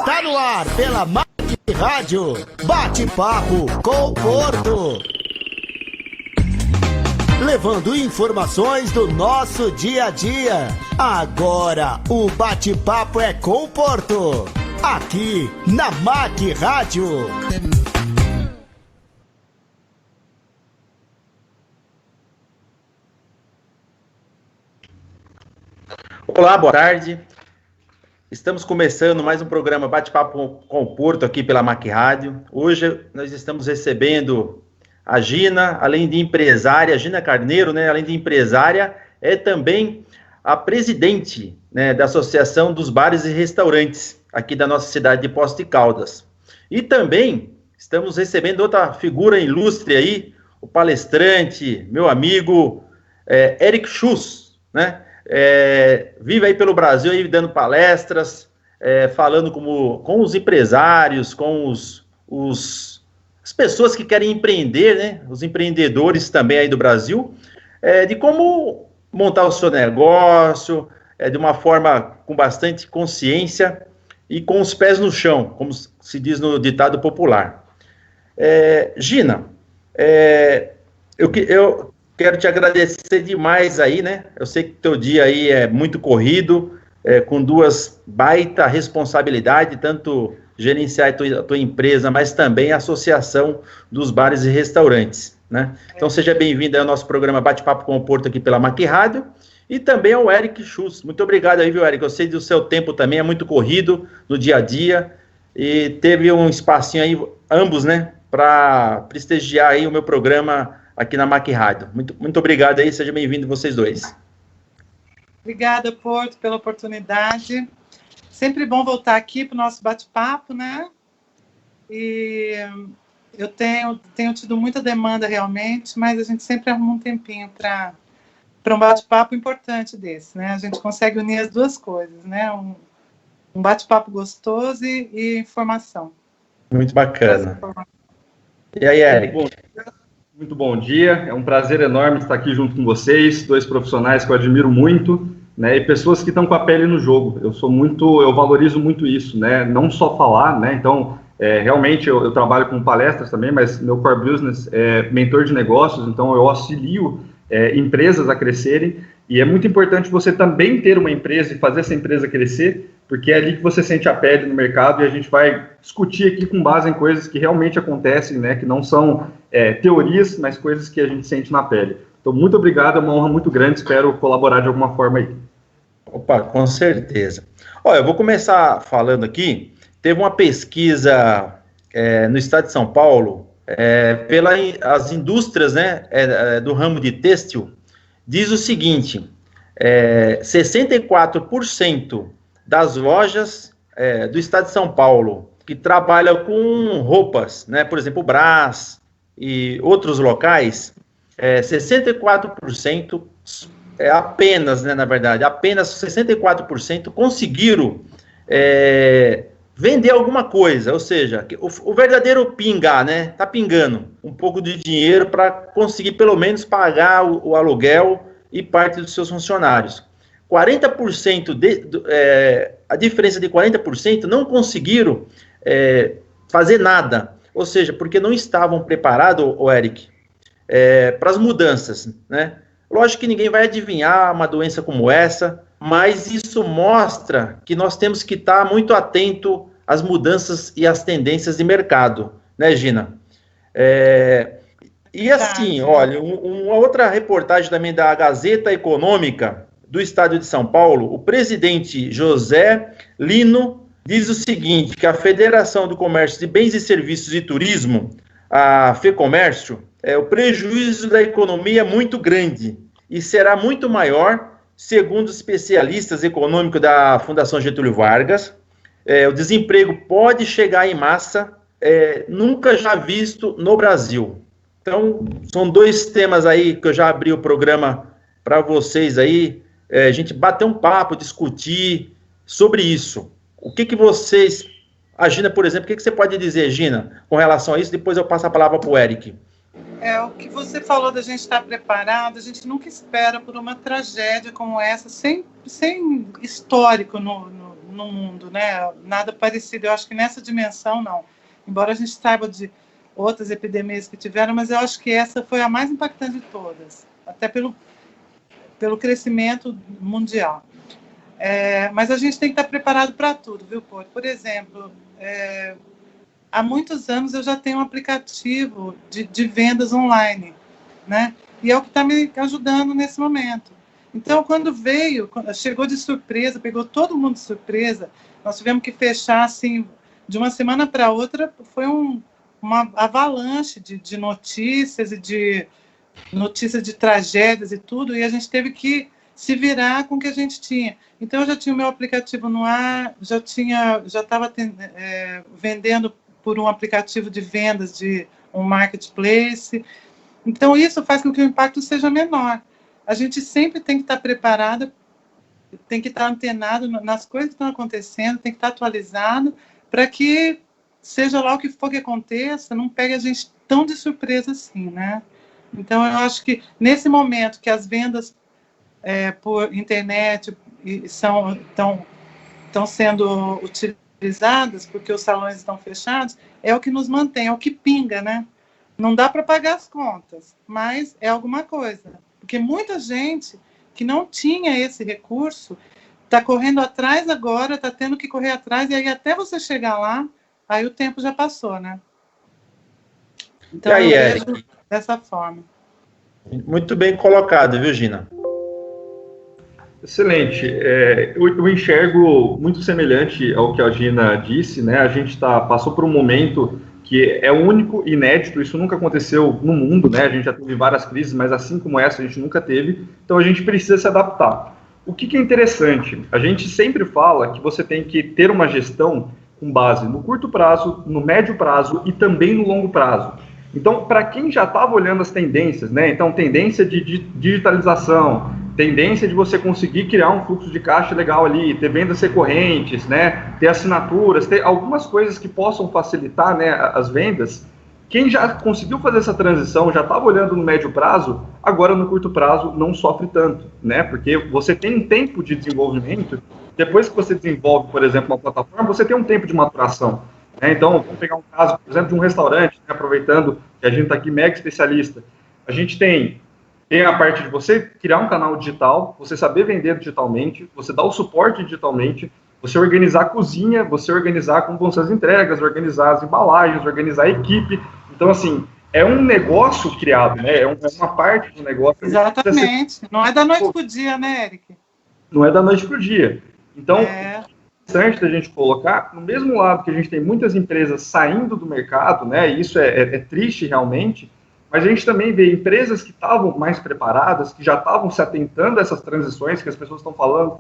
Está no ar pela MAC Rádio. Bate-papo com o Porto. Levando informações do nosso dia a dia. Agora o bate-papo é com o Porto. Aqui na MAC Rádio. Olá, boa tarde. Estamos começando mais um programa Bate-Papo com o Porto aqui pela MAC Rádio. Hoje nós estamos recebendo a Gina, além de empresária, Gina Carneiro, né? Além de empresária, é também a presidente, né, da Associação dos Bares e Restaurantes aqui da nossa cidade de Poços de Caldas. E também estamos recebendo outra figura ilustre aí, o palestrante, meu amigo Eric Schuss, né? Vive aí pelo Brasil aí dando palestras, falando com os empresários, com as pessoas que querem empreender, né? Os empreendedores também aí do Brasil, de como montar o seu negócio, de uma forma com bastante consciência e com os pés no chão, como se diz no ditado popular. Gina, eu quero te agradecer demais aí, né? Eu sei que teu dia aí é muito corrido, com duas baita responsabilidades, tanto gerenciar a tua empresa, mas também a Associação dos Bares e Restaurantes, né? Então seja bem-vindo ao nosso programa Bate-Papo com o Porto aqui pela MAC Rádio, e também ao Eric Schuss. Muito obrigado aí, viu, Eric? Eu sei do seu tempo também, é muito corrido no dia a dia, e teve um espacinho aí, ambos, né, para prestigiar aí o meu programa aqui na MAC Rádio. Muito obrigado aí, seja bem-vindo vocês dois. Obrigada, Porto, pela oportunidade. Sempre bom voltar aqui para o nosso bate-papo, né? E eu tenho tido muita demanda realmente, mas a gente sempre arruma um tempinho para um bate-papo importante desse, né? A gente consegue unir as duas coisas, né? Um bate-papo gostoso e informação. Muito bacana. E aí, Eric? Muito bom dia, é um prazer enorme estar aqui junto com vocês, dois profissionais que eu admiro muito, né, e pessoas que estão com a pele no jogo. Eu valorizo muito isso, né, não só falar, né, então, realmente eu trabalho com palestras também, mas meu core business é mentor de negócios, então eu auxilio empresas a crescerem, e é muito importante você também ter uma empresa e fazer essa empresa crescer, porque é ali que você sente a pele no mercado, e a gente vai discutir aqui com base em coisas que realmente acontecem, né, que não são teorias, mas coisas que a gente sente na pele. Então, muito obrigado, é uma honra muito grande, espero colaborar de alguma forma aí. Opa, com certeza. Olha, eu vou começar falando aqui, teve uma pesquisa no estado de São Paulo, pelas indústrias, né, do ramo de têxtil, diz o seguinte, 64% das lojas do estado de São Paulo que trabalham com roupas, né, por exemplo, o Brás e outros locais, 64%, apenas, né, na verdade, apenas 64% conseguiram vender alguma coisa, ou seja, o verdadeiro pingar, né, tá pingando um pouco de dinheiro para conseguir pelo menos pagar o aluguel e parte dos seus funcionários. 40%, a diferença de 40% não conseguiram fazer nada, ou seja, porque não estavam preparados, Eric, para as mudanças, né? Lógico que ninguém vai adivinhar uma doença como essa, mas isso mostra que nós temos que estar muito atento às mudanças e às tendências de mercado, né, Gina? E assim, olha, uma outra reportagem também da Gazeta Econômica do Estado de São Paulo, o presidente José Lino diz o seguinte, que a Federação do Comércio de Bens e Serviços e Turismo, a FEComércio, o prejuízo da economia é muito grande e será muito maior, segundo os especialistas econômicos da Fundação Getúlio Vargas. O desemprego pode chegar em massa, nunca já visto no Brasil. Então, são dois temas aí que eu já abri o programa para vocês aí, a gente bater um papo, discutir sobre isso. O que vocês... A Gina, por exemplo, o que você pode dizer, Gina, com relação a isso? Depois eu passo a palavra para o Eric. O que você falou da gente estar preparado, a gente nunca espera por uma tragédia como essa, sem histórico no no mundo, né? Nada parecido. Eu acho que nessa dimensão, não. Embora a gente saiba de outras epidemias que tiveram, mas eu acho que essa foi a mais impactante de todas, até pelo crescimento mundial. Mas a gente tem que estar preparado para tudo, viu, Porto? Por exemplo, há muitos anos eu já tenho um aplicativo de vendas online, né? E é o que está me ajudando nesse momento. Então, quando chegou de surpresa, pegou todo mundo de surpresa, nós tivemos que fechar, assim, de uma semana para outra, foi uma avalanche de notícias e de notícias de tragédias e tudo, e a gente teve que se virar com o que a gente tinha. Então, eu já tinha o meu aplicativo no ar, já estava vendendo por um aplicativo de vendas de um marketplace. Então, isso faz com que o impacto seja menor. A gente sempre tem que estar preparado, tem que estar antenado nas coisas que estão acontecendo, tem que estar atualizado, para que, seja lá o que for que aconteça, não pegue a gente tão de surpresa assim, né? Então, eu acho que, nesse momento que as vendas por internet estão sendo utilizadas, porque os salões estão fechados, é o que nos mantém, é o que pinga, né? Não dá para pagar as contas, mas é alguma coisa. Porque muita gente que não tinha esse recurso está correndo atrás agora, está tendo que correr atrás, e aí até você chegar lá, aí o tempo já passou, né? Então, eu vejo dessa forma. Muito bem colocado, viu, Gina? Excelente. Eu enxergo muito semelhante ao que a Gina disse, né? A gente passou por um momento que é único, inédito, isso nunca aconteceu no mundo, né? A gente já teve várias crises, mas assim como essa a gente nunca teve, então a gente precisa se adaptar. O que é interessante? A gente sempre fala que você tem que ter uma gestão com base no curto prazo, no médio prazo e também no longo prazo. Então, para quem já estava olhando as tendências, né? Então, tendência de digitalização, tendência de você conseguir criar um fluxo de caixa legal ali, ter vendas recorrentes, né? Ter assinaturas, ter algumas coisas que possam facilitar, né, as vendas. Quem já conseguiu fazer essa transição, já estava olhando no médio prazo, agora no curto prazo não sofre tanto, né? Porque você tem um tempo de desenvolvimento. Depois que você desenvolve, por exemplo, uma plataforma, você tem um tempo de maturação. Então, vamos pegar um caso, por exemplo, de um restaurante, né, aproveitando que a gente está aqui mega especialista. A gente tem a parte de você criar um canal digital, você saber vender digitalmente, você dar o suporte digitalmente, você organizar a cozinha, você organizar como vão ser as entregas, organizar as embalagens, organizar a equipe. Então, assim, é um negócio criado, né? É uma parte do negócio. Exatamente. Não é da noite para o dia, né, Eric? Não é da noite para o dia. Então, é interessante da gente colocar, no mesmo lado que a gente tem muitas empresas saindo do mercado, né, e isso é triste realmente, mas a gente também vê empresas que estavam mais preparadas, que já estavam se atentando a essas transições que as pessoas estão falando,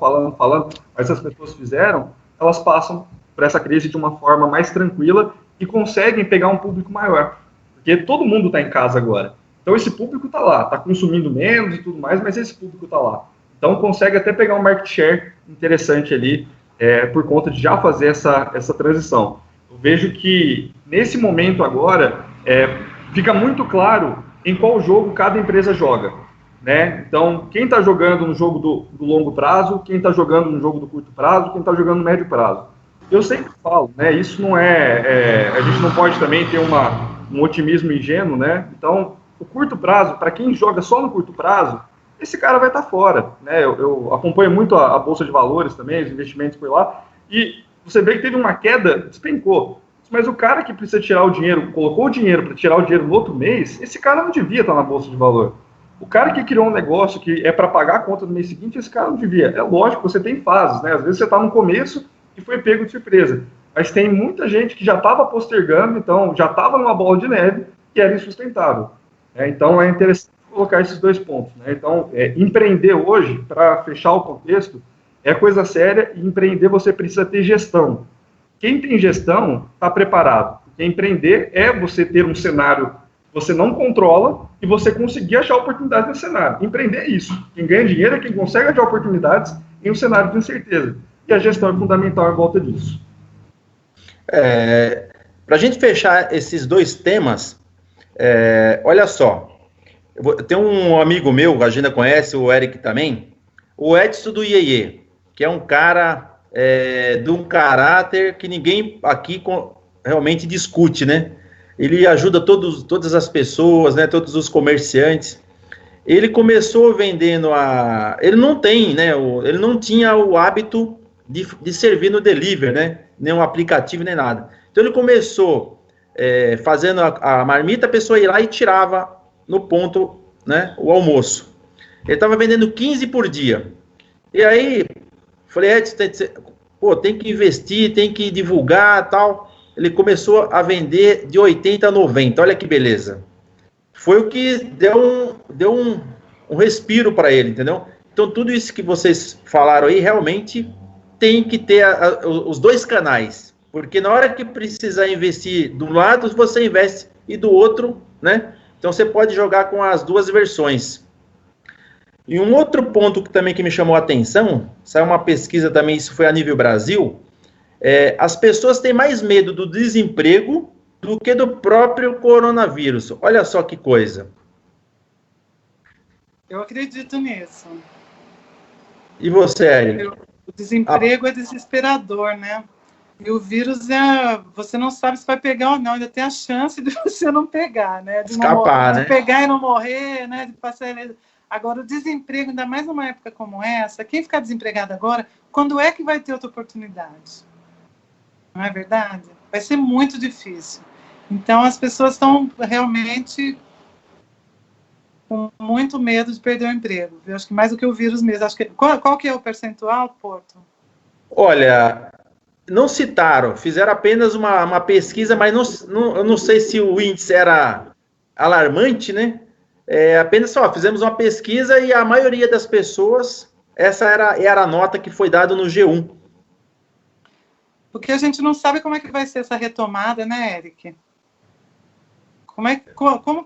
mas as pessoas fizeram, elas passam por essa crise de uma forma mais tranquila e conseguem pegar um público maior, porque todo mundo está em casa agora. Então esse público está lá, está consumindo menos e tudo mais, mas esse público está lá. Então consegue até pegar um market share interessante ali, por conta de já fazer essa transição. Eu vejo que, nesse momento agora, fica muito claro em qual jogo cada empresa joga, né? Então, quem está jogando no jogo do longo prazo, quem está jogando no jogo do curto prazo, quem está jogando no médio prazo. Eu sempre falo, né? Isso não a gente não pode também ter um otimismo ingênuo, né? Então, o curto prazo, para quem joga só no curto prazo, esse cara vai estar fora, né? Eu acompanho muito a Bolsa de Valores também, os investimentos por lá, e você vê que teve uma queda, despencou. Mas o cara que precisa tirar o dinheiro, colocou o dinheiro para tirar o dinheiro no outro mês, esse cara não devia estar na Bolsa de Valor. O cara que criou um negócio que é para pagar a conta no mês seguinte, esse cara não devia. É lógico, você tem fases, né? Às vezes você está no começo e foi pego de surpresa. Mas tem muita gente que já estava postergando, então já estava numa bola de neve e era insustentável. Então é interessante colocar esses dois pontos, né? Então, empreender hoje, para fechar o contexto, é coisa séria, e empreender você precisa ter gestão. Quem tem gestão está preparado. Porque empreender é você ter um cenário que você não controla e você conseguir achar oportunidades nesse cenário. Empreender é isso. Quem ganha dinheiro é quem consegue achar oportunidades em um cenário de incerteza. E a gestão é fundamental em volta disso. Para a gente fechar esses dois temas, olha só. Tem um amigo meu, a Gina conhece, o Eric também, o Edson do IEE, que é um cara de um caráter que ninguém aqui realmente discute, né? Ele ajuda todas as pessoas, né? Todos os comerciantes. Ele começou vendendo ele não tem, né? Ele não tinha o hábito de servir no delivery, né? Nem um aplicativo, nem nada. Então ele começou fazendo a marmita, a pessoa ia lá e tirava no ponto, né? O almoço. Ele estava vendendo 15 por dia. E aí, falei, tem que investir, tem que divulgar, tal. Ele começou a vender de 80 a 90, olha que beleza. Foi o que deu um respiro para ele, entendeu? Então, tudo isso que vocês falaram aí, realmente tem que ter os dois canais, porque na hora que precisar investir de um lado, você investe, e do outro, né? Então, você pode jogar com as duas versões. E um outro ponto que me chamou a atenção, saiu uma pesquisa também, isso foi a nível Brasil, as pessoas têm mais medo do desemprego do que do próprio coronavírus. Olha só que coisa. Eu acredito nisso. E você, Érico? O desemprego é desesperador, né? E o vírus você não sabe se vai pegar ou não, ainda tem a chance de você não pegar, né? De escapar, né? De pegar e não morrer, né? De passar. Agora, o desemprego, ainda mais numa época como essa, quem ficar desempregado agora, quando é que vai ter outra oportunidade? Não é verdade? Vai ser muito difícil. Então, as pessoas estão realmente com muito medo de perder o emprego. Eu acho que mais do que o vírus mesmo. Acho que, qual que é o percentual, Porto? Olha, não citaram, fizeram apenas uma pesquisa, mas eu não sei se o índice era alarmante, né? Apenas fizemos uma pesquisa e a maioria das pessoas, essa era a nota que foi dada no G1. Porque a gente não sabe como é que vai ser essa retomada, né, Eric? Como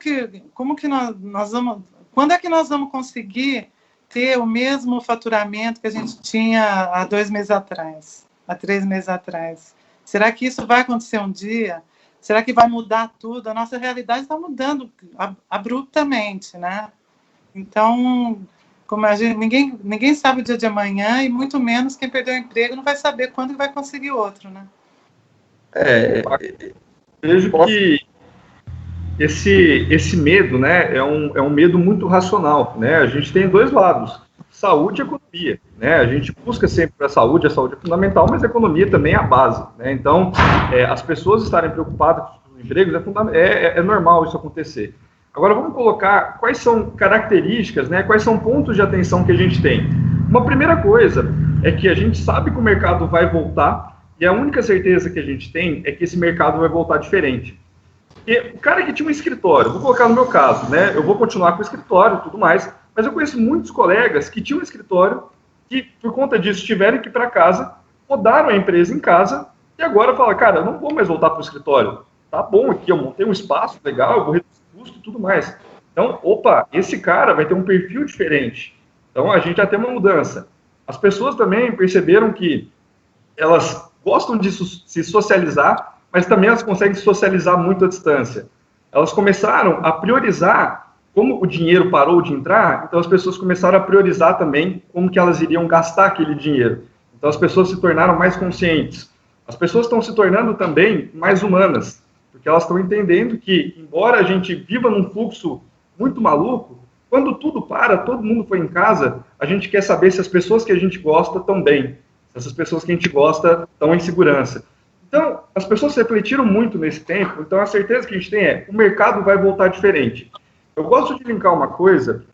que nós vamos... Quando é que nós vamos conseguir ter o mesmo faturamento que a gente tinha há 2 meses atrás, há 3 meses atrás? Será que isso vai acontecer um dia? Será que vai mudar tudo? A nossa realidade está mudando abruptamente, né? Então, como ninguém sabe o dia de amanhã, e muito menos quem perdeu o emprego não vai saber quando vai conseguir outro, né? Vejo que esse medo, né, é um medo muito racional, né? A gente tem 2 lados, saúde e economia, né? A gente busca sempre a saúde é fundamental, mas a economia também é a base, né? Então, as pessoas estarem preocupadas com os empregos é normal isso acontecer. Agora, vamos colocar quais são características, né? Quais são pontos de atenção que a gente tem. Uma primeira coisa é que a gente sabe que o mercado vai voltar, e a única certeza que a gente tem é que esse mercado vai voltar diferente. E o cara que tinha um escritório, vou colocar no meu caso, né? Eu vou continuar com o escritório e tudo mais, mas eu conheço muitos colegas que tinham um escritório que, por conta disso, tiveram que ir para casa, rodaram a empresa em casa e agora falam, cara, eu não vou mais voltar para o escritório. Tá bom aqui, eu montei um espaço legal, eu vou reduzir custo e tudo mais. Então, esse cara vai ter um perfil diferente. Então, a gente já tem uma mudança. As pessoas também perceberam que elas gostam de se socializar, mas também elas conseguem socializar muito à distância. Elas começaram a priorizar, como o dinheiro parou de entrar, então as pessoas começaram a priorizar também como que elas iriam gastar aquele dinheiro. Então as pessoas se tornaram mais conscientes. As pessoas estão se tornando também mais humanas, porque elas estão entendendo que, embora a gente viva num fluxo muito maluco, quando tudo para, todo mundo foi em casa, a gente quer saber se as pessoas que a gente gosta estão bem, se essas pessoas que a gente gosta estão em segurança. Então, as pessoas refletiram muito nesse tempo, então a certeza que a gente tem o mercado vai voltar diferente. Eu gosto de linkar uma coisa,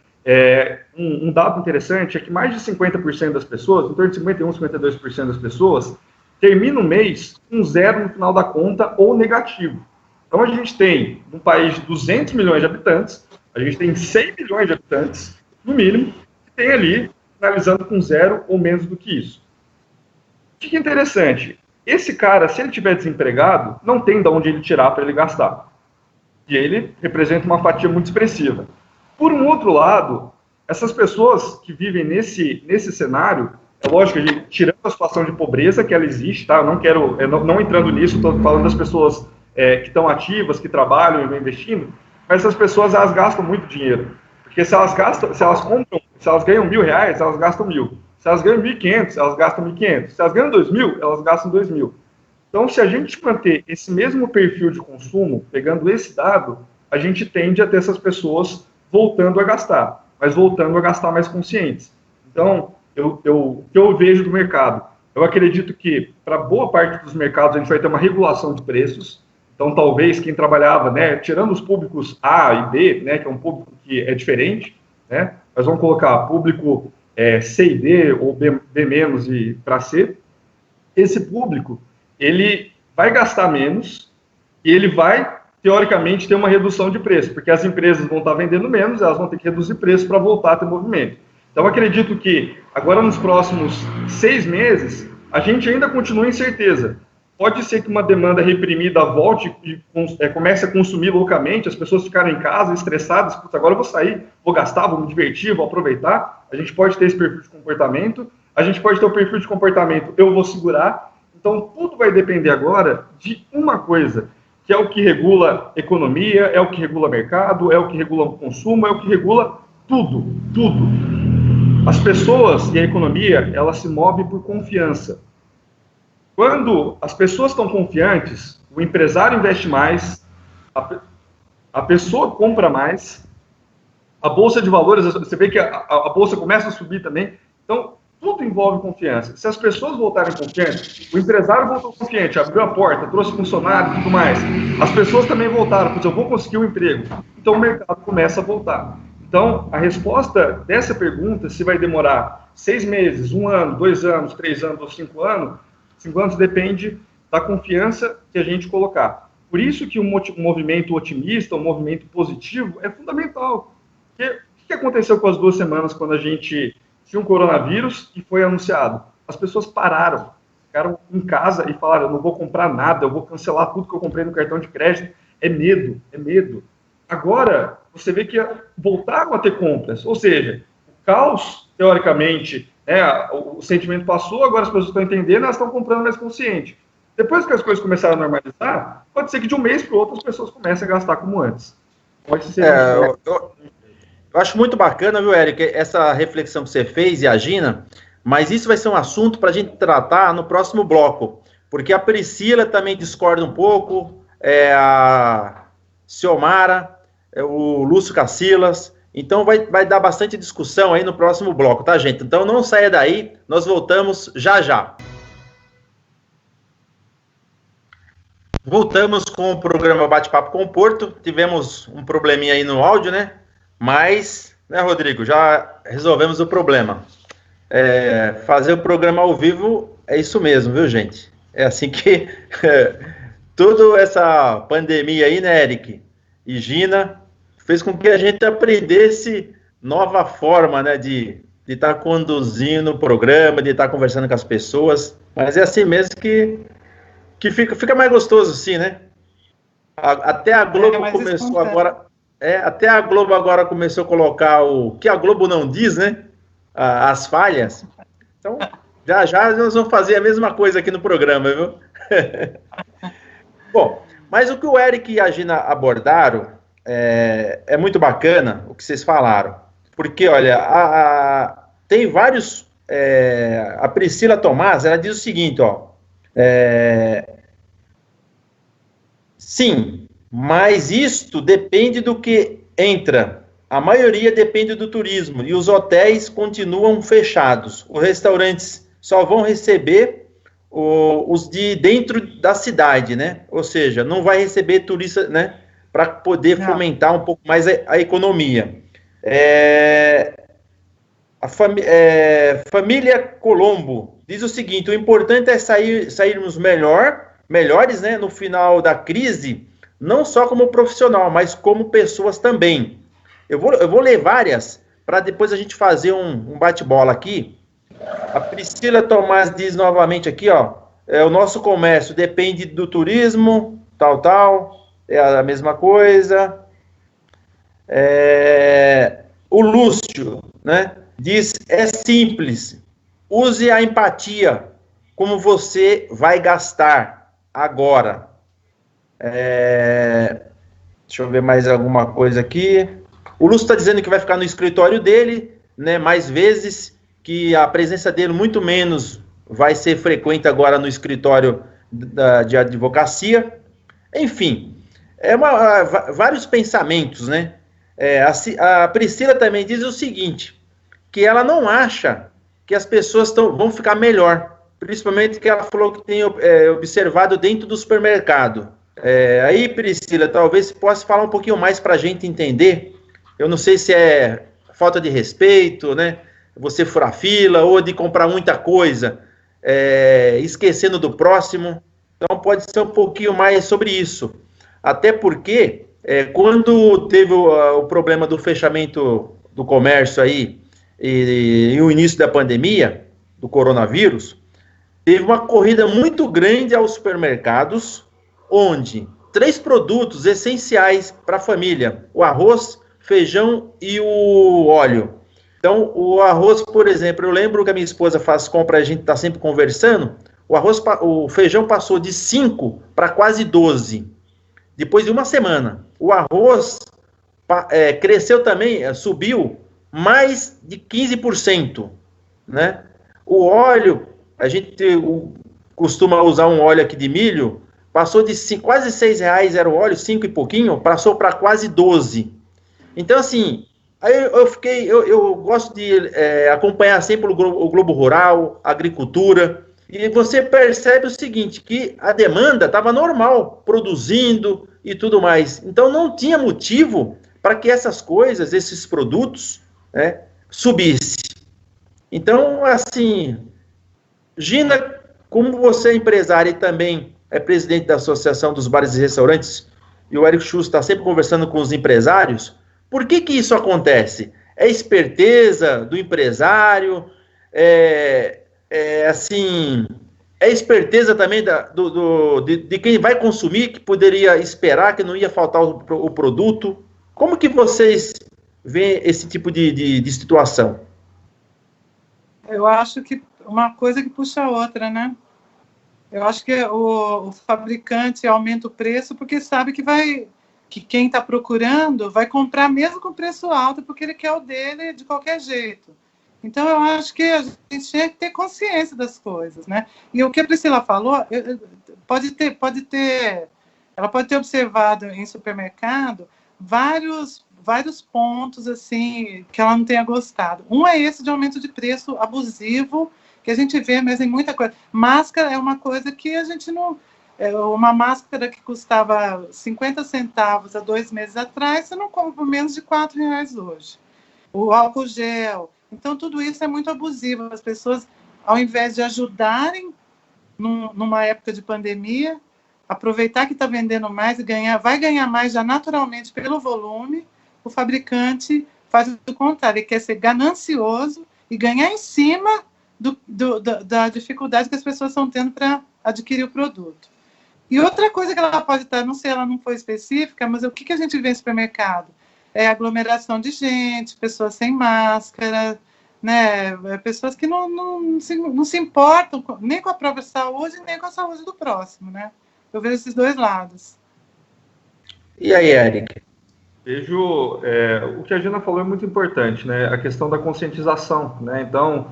um dado interessante é que mais de 50% das pessoas, em torno de 51%, 52% das pessoas, termina o mês com 0 no final da conta ou negativo. Então a gente tem, num país de 200 milhões de habitantes, a gente tem 100 milhões de habitantes, no mínimo, que tem ali, finalizando com 0 ou menos do que isso. O que é interessante? Esse cara, se ele estiver desempregado, não tem de onde ele tirar para ele gastar. E ele representa uma fatia muito expressiva. Por um outro lado, essas pessoas que vivem nesse cenário, é lógico, tirando a situação de pobreza que ela existe, tá? Eu não quero, não entrando nisso, estou falando das pessoas que estão ativas, que trabalham e vão investindo, mas essas pessoas, elas gastam muito dinheiro. Porque se elas ganham R$1.000, elas gastam 1.000. Se elas ganham 1.500, elas gastam 1.500. Se elas ganham 2.000, elas gastam 2.000. Então, se a gente manter esse mesmo perfil de consumo, pegando esse dado, a gente tende a ter essas pessoas voltando a gastar, mas voltando a gastar mais conscientes. Então, o que eu vejo do mercado? Eu acredito que, para boa parte dos mercados, a gente vai ter uma regulação de preços. Então, talvez quem trabalhava, né, tirando os públicos A e B, né, que é um público que é diferente, né, nós vamos colocar público C e D, ou B menos e para C, esse público, ele vai gastar menos e ele vai, teoricamente, ter uma redução de preço, porque as empresas vão estar vendendo menos, elas vão ter que reduzir preço para voltar a ter movimento. Então, acredito que agora nos próximos 6 meses, a gente ainda continua em incerteza. Pode ser que uma demanda reprimida volte e comece a consumir loucamente, as pessoas ficarem em casa estressadas, putz, agora eu vou sair, vou gastar, vou me divertir, vou aproveitar. A gente pode ter esse perfil de comportamento, a gente pode ter o perfil de comportamento, eu vou segurar. Então, tudo vai depender agora de uma coisa, que é o que regula economia, é o que regula mercado, é o que regula o consumo, é o que regula tudo, tudo. As pessoas e a economia, ela se move por confiança. Quando as pessoas estão confiantes, o empresário investe mais, a pessoa compra mais, a bolsa de valores, você vê que a bolsa começa a subir também. Então, tudo envolve confiança. Se as pessoas voltarem confiantes, o empresário voltou confiante, abriu a porta, trouxe funcionário e tudo mais, as pessoas também voltaram, porque eu vou conseguir um emprego. Então, o mercado começa a voltar. Então, a resposta dessa pergunta, se vai demorar 6 meses, 1 ano, 2 anos, 3 anos ou 5 anos, 5 anos depende da confiança que a gente colocar. Por isso que um movimento otimista, um movimento positivo é fundamental. Porque o que aconteceu com as 2 semanas quando a gente tinha um coronavírus e foi anunciado? As pessoas pararam, ficaram em casa e falaram, eu não vou comprar nada, eu vou cancelar tudo que eu comprei no cartão de crédito. É medo, é medo. Agora, você vê que voltaram a ter compras, ou seja, o caos, teoricamente, o sentimento passou, agora as pessoas estão entendendo, elas estão comprando mais consciente. Depois que as coisas começaram a normalizar, pode ser que de um mês para o outro as pessoas comecem a gastar como antes. Pode ser. Eu acho muito bacana, viu, Eric, essa reflexão que você fez e a Gina, mas isso vai ser um assunto para a gente tratar no próximo bloco, porque a Priscila também discorda um pouco, a Ciomara, o Lúcio Cacilas, então vai dar bastante discussão aí no próximo bloco, tá, gente? Então não saia daí, nós voltamos já já. Voltamos com o programa Bate-Papo com o Porto, tivemos um probleminha aí no áudio, né? Mas, né, Rodrigo, já resolvemos o problema. Fazer o programa ao vivo é isso mesmo, viu, gente? É assim que toda essa pandemia aí, né, Eric e Gina, fez com que a gente aprendesse nova forma, né, de estar conduzindo o programa, de estar conversando com as pessoas, mas é assim mesmo que fica mais gostoso, sim, né? Até a Globo começou agora, até a Globo agora começou a colocar o que a Globo não diz, né? As falhas. Então, já nós vamos fazer a mesma coisa aqui no programa, viu? Bom, mas o que o Eric e a Gina abordaram é muito bacana o que vocês falaram. Porque, olha, tem vários... a Priscila Tomás, ela diz o seguinte, ó. Sim, mas isto depende do que entra. A maioria depende do turismo e os hotéis continuam fechados. Os restaurantes só vão receber os de dentro da cidade, né? Ou seja, não vai receber turista, né? Para poder fomentar um pouco mais a economia. Família Colombo diz o seguinte: o importante é sairmos melhores, né, no final da crise, não só como profissional, mas como pessoas também. Eu vou ler várias, para depois a gente fazer um bate-bola aqui. A Priscila Tomás diz novamente aqui, ó, o nosso comércio depende do turismo, tal, é a mesma coisa. O Lúcio, né, diz, é simples, use a empatia, como você vai gastar agora. Deixa eu ver mais alguma coisa aqui. O Lúcio está dizendo que vai ficar no escritório dele, né, mais vezes, que a presença dele muito menos vai ser frequente agora no escritório de advocacia. Enfim, vários pensamentos, né? A Priscila também diz o seguinte, que ela não acha que as pessoas vão ficar melhor, principalmente que ela falou que tem observado dentro do supermercado. Aí, Priscila, talvez possa falar um pouquinho mais para a gente entender. Eu não sei se é falta de respeito, né? Você furar fila, ou de comprar muita coisa, esquecendo do próximo. Então, pode ser um pouquinho mais sobre isso. Até porque, quando teve o problema do fechamento do comércio aí, e o início da pandemia, do coronavírus, teve uma corrida muito grande aos supermercados, onde 3 produtos essenciais para a família, o arroz, feijão e o óleo. Então, o arroz, por exemplo, eu lembro que a minha esposa faz compra, a gente está sempre conversando, o feijão passou de 5 para quase 12, depois de uma semana. O arroz cresceu também, subiu mais de 15%, né? O óleo, a gente costuma usar um óleo aqui de milho, passou de quase R$6 era o óleo, 5 e pouquinho, passou para quase 12. Então, assim, aí eu gosto de acompanhar sempre o Globo Rural, a agricultura, e você percebe o seguinte, que a demanda estava normal, produzindo e tudo mais. Então, não tinha motivo para que essas coisas, esses produtos, subissem. Então, assim, Gina, como você é empresária e também é presidente da Associação dos Bares e Restaurantes, e o Érico Schuster está sempre conversando com os empresários, por que isso acontece? É esperteza do empresário? Assim, é esperteza também de quem vai consumir, que poderia esperar que não ia faltar o produto? Como que vocês veem esse tipo de situação? Eu acho que uma coisa que puxa a outra, né? Eu acho que o fabricante aumenta o preço porque sabe que quem está procurando vai comprar mesmo com preço alto porque ele quer o dele de qualquer jeito. Então, eu acho que a gente tinha que ter consciência das coisas, né? E o que a Priscila falou, ela pode ter observado em supermercado vários pontos assim que ela não tenha gostado. Um é esse de aumento de preço abusivo, que a gente vê mesmo em muita coisa. Máscara é uma coisa que a gente não... Uma máscara que custava 50 centavos há 2 meses atrás, você não compra por menos de R$4 hoje. O álcool gel. Então, tudo isso é muito abusivo. As pessoas, ao invés de ajudarem numa época de pandemia, aproveitar que está vendendo mais e vai ganhar mais já naturalmente pelo volume, o fabricante faz o contrário. Ele quer ser ganancioso e ganhar em cima da dificuldade que as pessoas estão tendo para adquirir o produto. E outra coisa que ela pode estar, não sei, ela não foi específica, mas o que a gente vê no supermercado? É aglomeração de gente, pessoas sem máscara, né? Pessoas que não se importam nem com a própria saúde, nem com a saúde do próximo, né? Eu vejo esses dois lados. E aí, Eric? Vejo, o que a Gina falou é muito importante, né? A questão da conscientização, né? Então,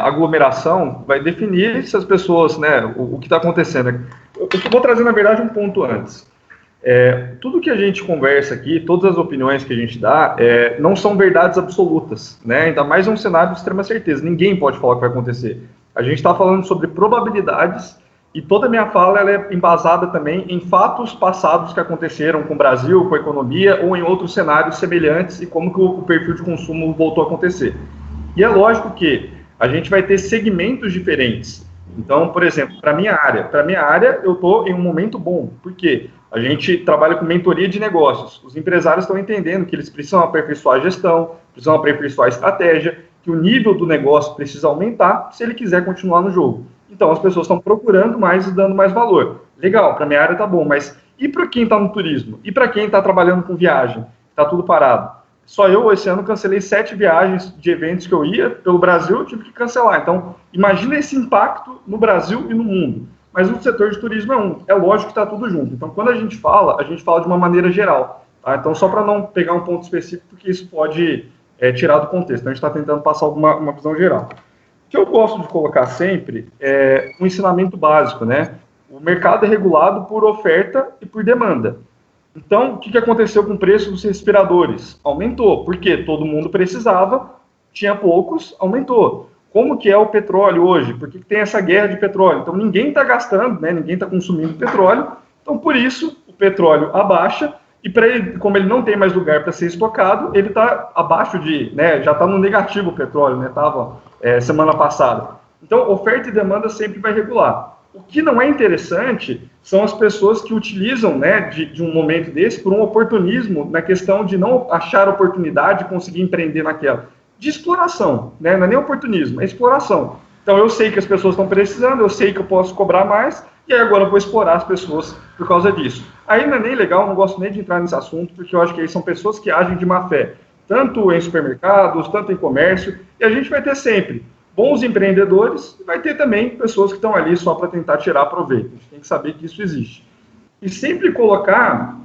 aglomeração vai definir se as pessoas, né? O que está acontecendo. Eu vou trazer, na verdade, um ponto antes. Tudo que a gente conversa aqui, todas as opiniões que a gente dá, não são verdades absolutas, né? Ainda mais um cenário de extrema certeza. Ninguém pode falar o que vai acontecer. A gente está falando sobre probabilidades e toda a minha fala ela é embasada também em fatos passados que aconteceram com o Brasil, com a economia ou em outros cenários semelhantes e como que o perfil de consumo voltou a acontecer. E é lógico que a gente vai ter segmentos diferentes. Então, por exemplo, para a minha área eu estou em um momento bom. Por quê? A gente trabalha com mentoria de negócios. Os empresários estão entendendo que eles precisam aperfeiçoar a gestão, precisam aperfeiçoar a estratégia, que o nível do negócio precisa aumentar se ele quiser continuar no jogo. Então, as pessoas estão procurando mais e dando mais valor. Legal, para a minha área está bom, mas e para quem está no turismo? E para quem está trabalhando com viagem? Está tudo parado. Só eu, esse ano, cancelei 7 viagens de eventos que eu ia pelo Brasil, eu tive que cancelar. Então, imagina esse impacto no Brasil e no mundo. Mas o setor de turismo é um. É lógico que está tudo junto. Então, quando a gente fala de uma maneira geral. Tá? Então, só para não pegar um ponto específico, porque isso pode tirar do contexto. Então, a gente está tentando passar uma visão geral. que eu gosto de colocar sempre é um ensinamento básico, né? O mercado é regulado por oferta e por demanda. Então, o que aconteceu com o preço dos respiradores? Aumentou, porque todo mundo precisava, tinha poucos, aumentou. Como que é o petróleo hoje? Por que tem essa guerra de petróleo? Então, ninguém está gastando, né? Ninguém está consumindo petróleo, então, por isso, o petróleo abaixa, e para ele, como ele não tem mais lugar para ser estocado, ele está abaixo de, né? Já está no negativo o petróleo, né? Estava semana passada. Então, oferta e demanda sempre vai regular. O que não é interessante são as pessoas que utilizam, né, de um momento desse por um oportunismo na questão de não achar oportunidade de conseguir empreender naquela. De exploração, né? Não é nem oportunismo, é exploração. Então eu sei que as pessoas estão precisando, eu sei que eu posso cobrar mais, e aí agora eu vou explorar as pessoas por causa disso. Aí não é nem legal, não gosto nem de entrar nesse assunto, porque eu acho que aí são pessoas que agem de má fé, tanto em supermercados, tanto em comércio, e a gente vai ter sempre bons empreendedores e vai ter também pessoas que estão ali só para tentar tirar proveito. A gente tem que saber que isso existe. E sempre colocar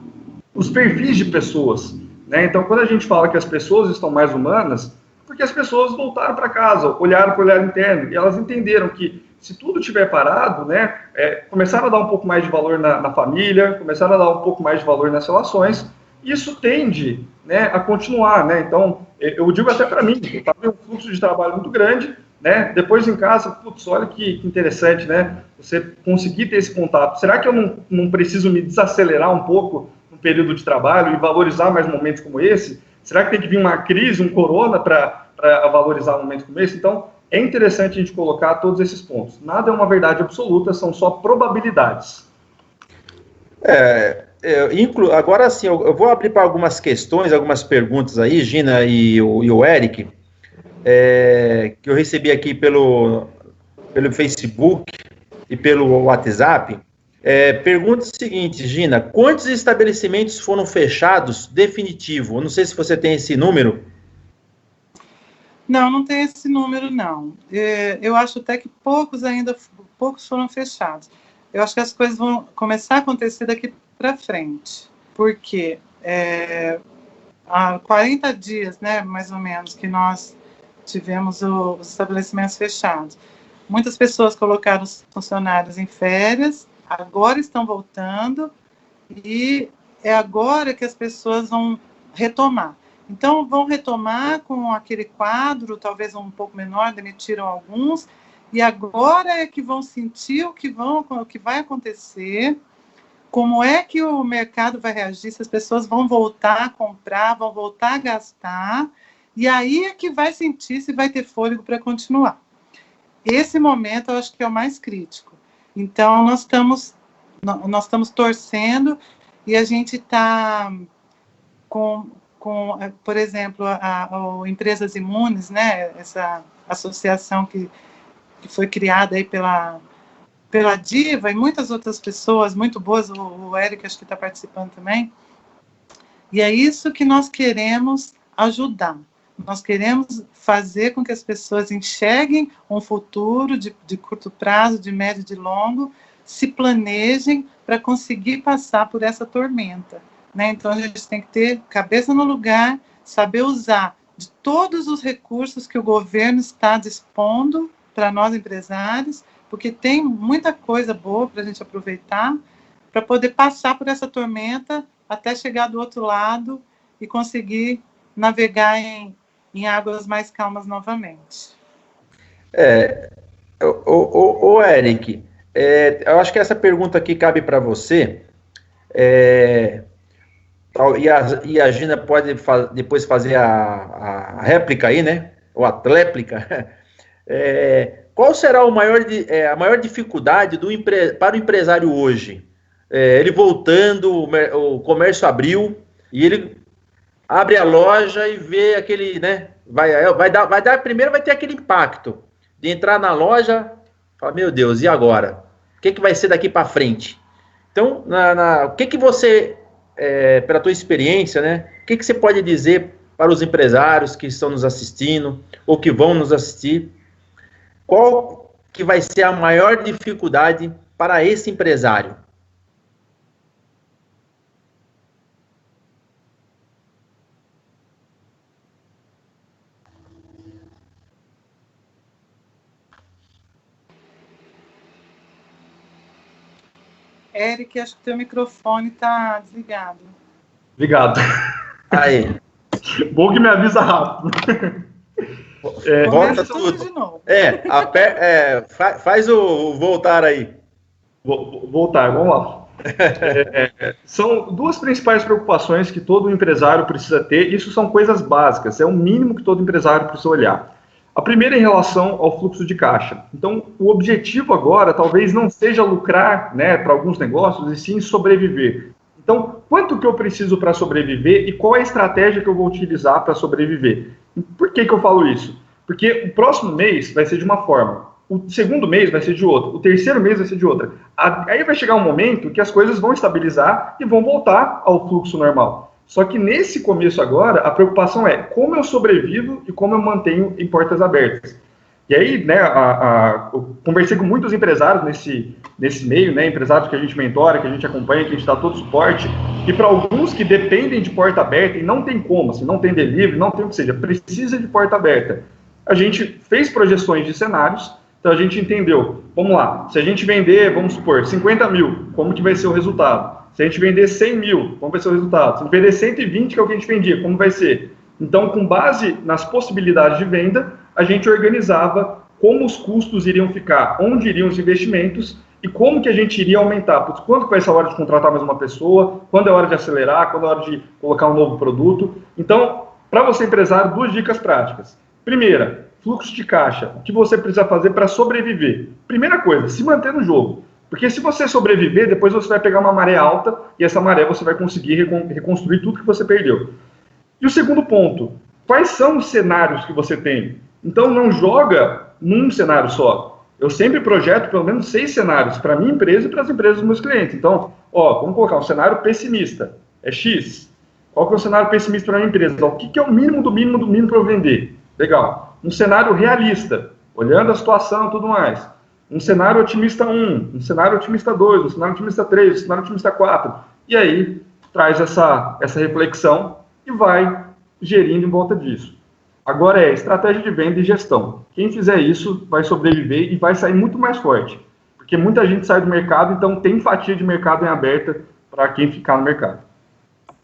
os perfis de pessoas, né? Então, quando a gente fala que as pessoas estão mais humanas, porque as pessoas voltaram para casa, olharam para o olhar interno e elas entenderam que se tudo tiver parado, né, começaram a dar um pouco mais de valor na família, começaram a dar um pouco mais de valor nas relações, isso tende, né, a continuar, né? Então, eu digo até para mim, eu estava em um fluxo de trabalho muito grande, né? Depois em casa, putz, olha que interessante, né? Você conseguir ter esse contato. Será que eu não preciso me desacelerar um pouco no período de trabalho e valorizar mais momentos como esse? Será que tem que vir uma crise, um corona para valorizar momentos como esse? Então, é interessante a gente colocar todos esses pontos. Nada é uma verdade absoluta, são só probabilidades. Agora sim, eu vou abrir para algumas questões, algumas perguntas aí, Gina e o Eric, que eu recebi aqui pelo Facebook e pelo WhatsApp. Pergunta o seguinte, Gina: quantos estabelecimentos foram fechados definitivo? Eu não sei se você tem esse número. Não, não tem esse número, não. Eu acho até que poucos foram fechados. Eu acho que as coisas vão começar a acontecer daqui para frente, porque há 40 dias, né, mais ou menos, que nós tivemos os estabelecimentos fechados. Muitas pessoas colocaram os funcionários em férias, agora estão voltando, e é agora que as pessoas vão retomar. Então, vão retomar com aquele quadro, talvez um pouco menor, demitiram alguns, e agora é que vão sentir o que vai acontecer, como é que o mercado vai reagir, se as pessoas vão voltar a comprar, vão voltar a gastar, e aí é que vai sentir se vai ter fôlego para continuar. Esse momento eu acho que é o mais crítico. Então, nós estamos torcendo e a gente está com, por exemplo, a Empresas Imunes, né, essa associação que foi criada aí pela Diva e muitas outras pessoas muito boas, o Eric acho que está participando também, e é isso que nós queremos ajudar. Nós queremos fazer com que as pessoas enxerguem um futuro de curto prazo, de médio e de longo, se planejem para conseguir passar por essa tormenta, né? Então, a gente tem que ter cabeça no lugar, saber usar de todos os recursos que o governo está dispondo para nós empresários, porque tem muita coisa boa para a gente aproveitar, para poder passar por essa tormenta até chegar do outro lado e conseguir navegar em águas mais calmas novamente. Eric, eu acho que essa pergunta aqui cabe para você, e a Gina pode depois fazer a réplica aí, né? Ou a tréplica. Qual será a maior dificuldade para o empresário hoje? Ele voltando, o comércio abriu, e ele abre a loja e vê aquele, né? Primeiro vai ter aquele impacto de entrar na loja, falar, meu Deus, e agora? O que vai ser daqui para frente? Então, o que você, pela tua experiência, né? O que você pode dizer para os empresários que estão nos assistindo ou que vão nos assistir? Qual que vai ser a maior dificuldade para esse empresário? Eric, acho que teu microfone está desligado. Obrigado. Aí. Bom que me avisa rápido. Volta tudo. De novo. Faz o voltar aí. Voltar, vamos lá. São duas principais preocupações que todo empresário precisa ter. Isso são coisas básicas, é o mínimo que todo empresário precisa olhar. A primeira é em relação ao fluxo de caixa. Então, o objetivo agora talvez não seja lucrar, né, para alguns negócios, e sim sobreviver. Então, quanto que eu preciso para sobreviver e qual é a estratégia que eu vou utilizar para sobreviver? Por que eu falo isso? Porque o próximo mês vai ser de uma forma, o segundo mês vai ser de outra, o terceiro mês vai ser de outra. Aí vai chegar um momento que as coisas vão estabilizar e vão voltar ao fluxo normal. Só que nesse começo agora, a preocupação é como eu sobrevivo e como eu mantenho em portas abertas. E aí, né, eu conversei com muitos empresários nesse meio, né, empresários que a gente mentora, que a gente acompanha, que a gente dá todo suporte, e para alguns que dependem de porta aberta e não tem como, assim, não tem delivery, não tem o que seja, precisa de porta aberta. A gente fez projeções de cenários, então a gente entendeu, vamos lá, se a gente vender, vamos supor, 50 mil, como que vai ser o resultado? Se a gente vender 100 mil, como vai ser o resultado? Se a gente vender 120, que é o que a gente vendia, como vai ser? Então, com base nas possibilidades de venda, a gente organizava como os custos iriam ficar, onde iriam os investimentos e como que a gente iria aumentar. Quando vai ser a hora de contratar mais uma pessoa, quando é a hora de acelerar, quando é a hora de colocar um novo produto. Então, para você empresário, 2 dicas práticas. Primeira, fluxo de caixa. O que você precisa fazer para sobreviver? Primeira coisa, se manter no jogo. Porque se você sobreviver, depois você vai pegar uma maré alta e essa maré você vai conseguir reconstruir tudo que você perdeu. E o segundo ponto, quais são os cenários que você tem? Então não joga num cenário só. Eu sempre projeto pelo menos 6 cenários para a minha empresa e para as empresas dos meus clientes. Então, vamos colocar um cenário pessimista, é X. Qual que é o cenário pessimista para a minha empresa? O que é o mínimo do mínimo do mínimo para eu vender? Legal. Um cenário realista, olhando a situação e tudo mais. Um cenário otimista 1, um cenário otimista 2, um cenário otimista 3, um cenário otimista 4. E aí, traz essa reflexão e vai gerindo em volta disso. Agora estratégia de venda e gestão. Quem fizer isso vai sobreviver e vai sair muito mais forte. Porque muita gente sai do mercado, então tem fatia de mercado em aberta para quem ficar no mercado.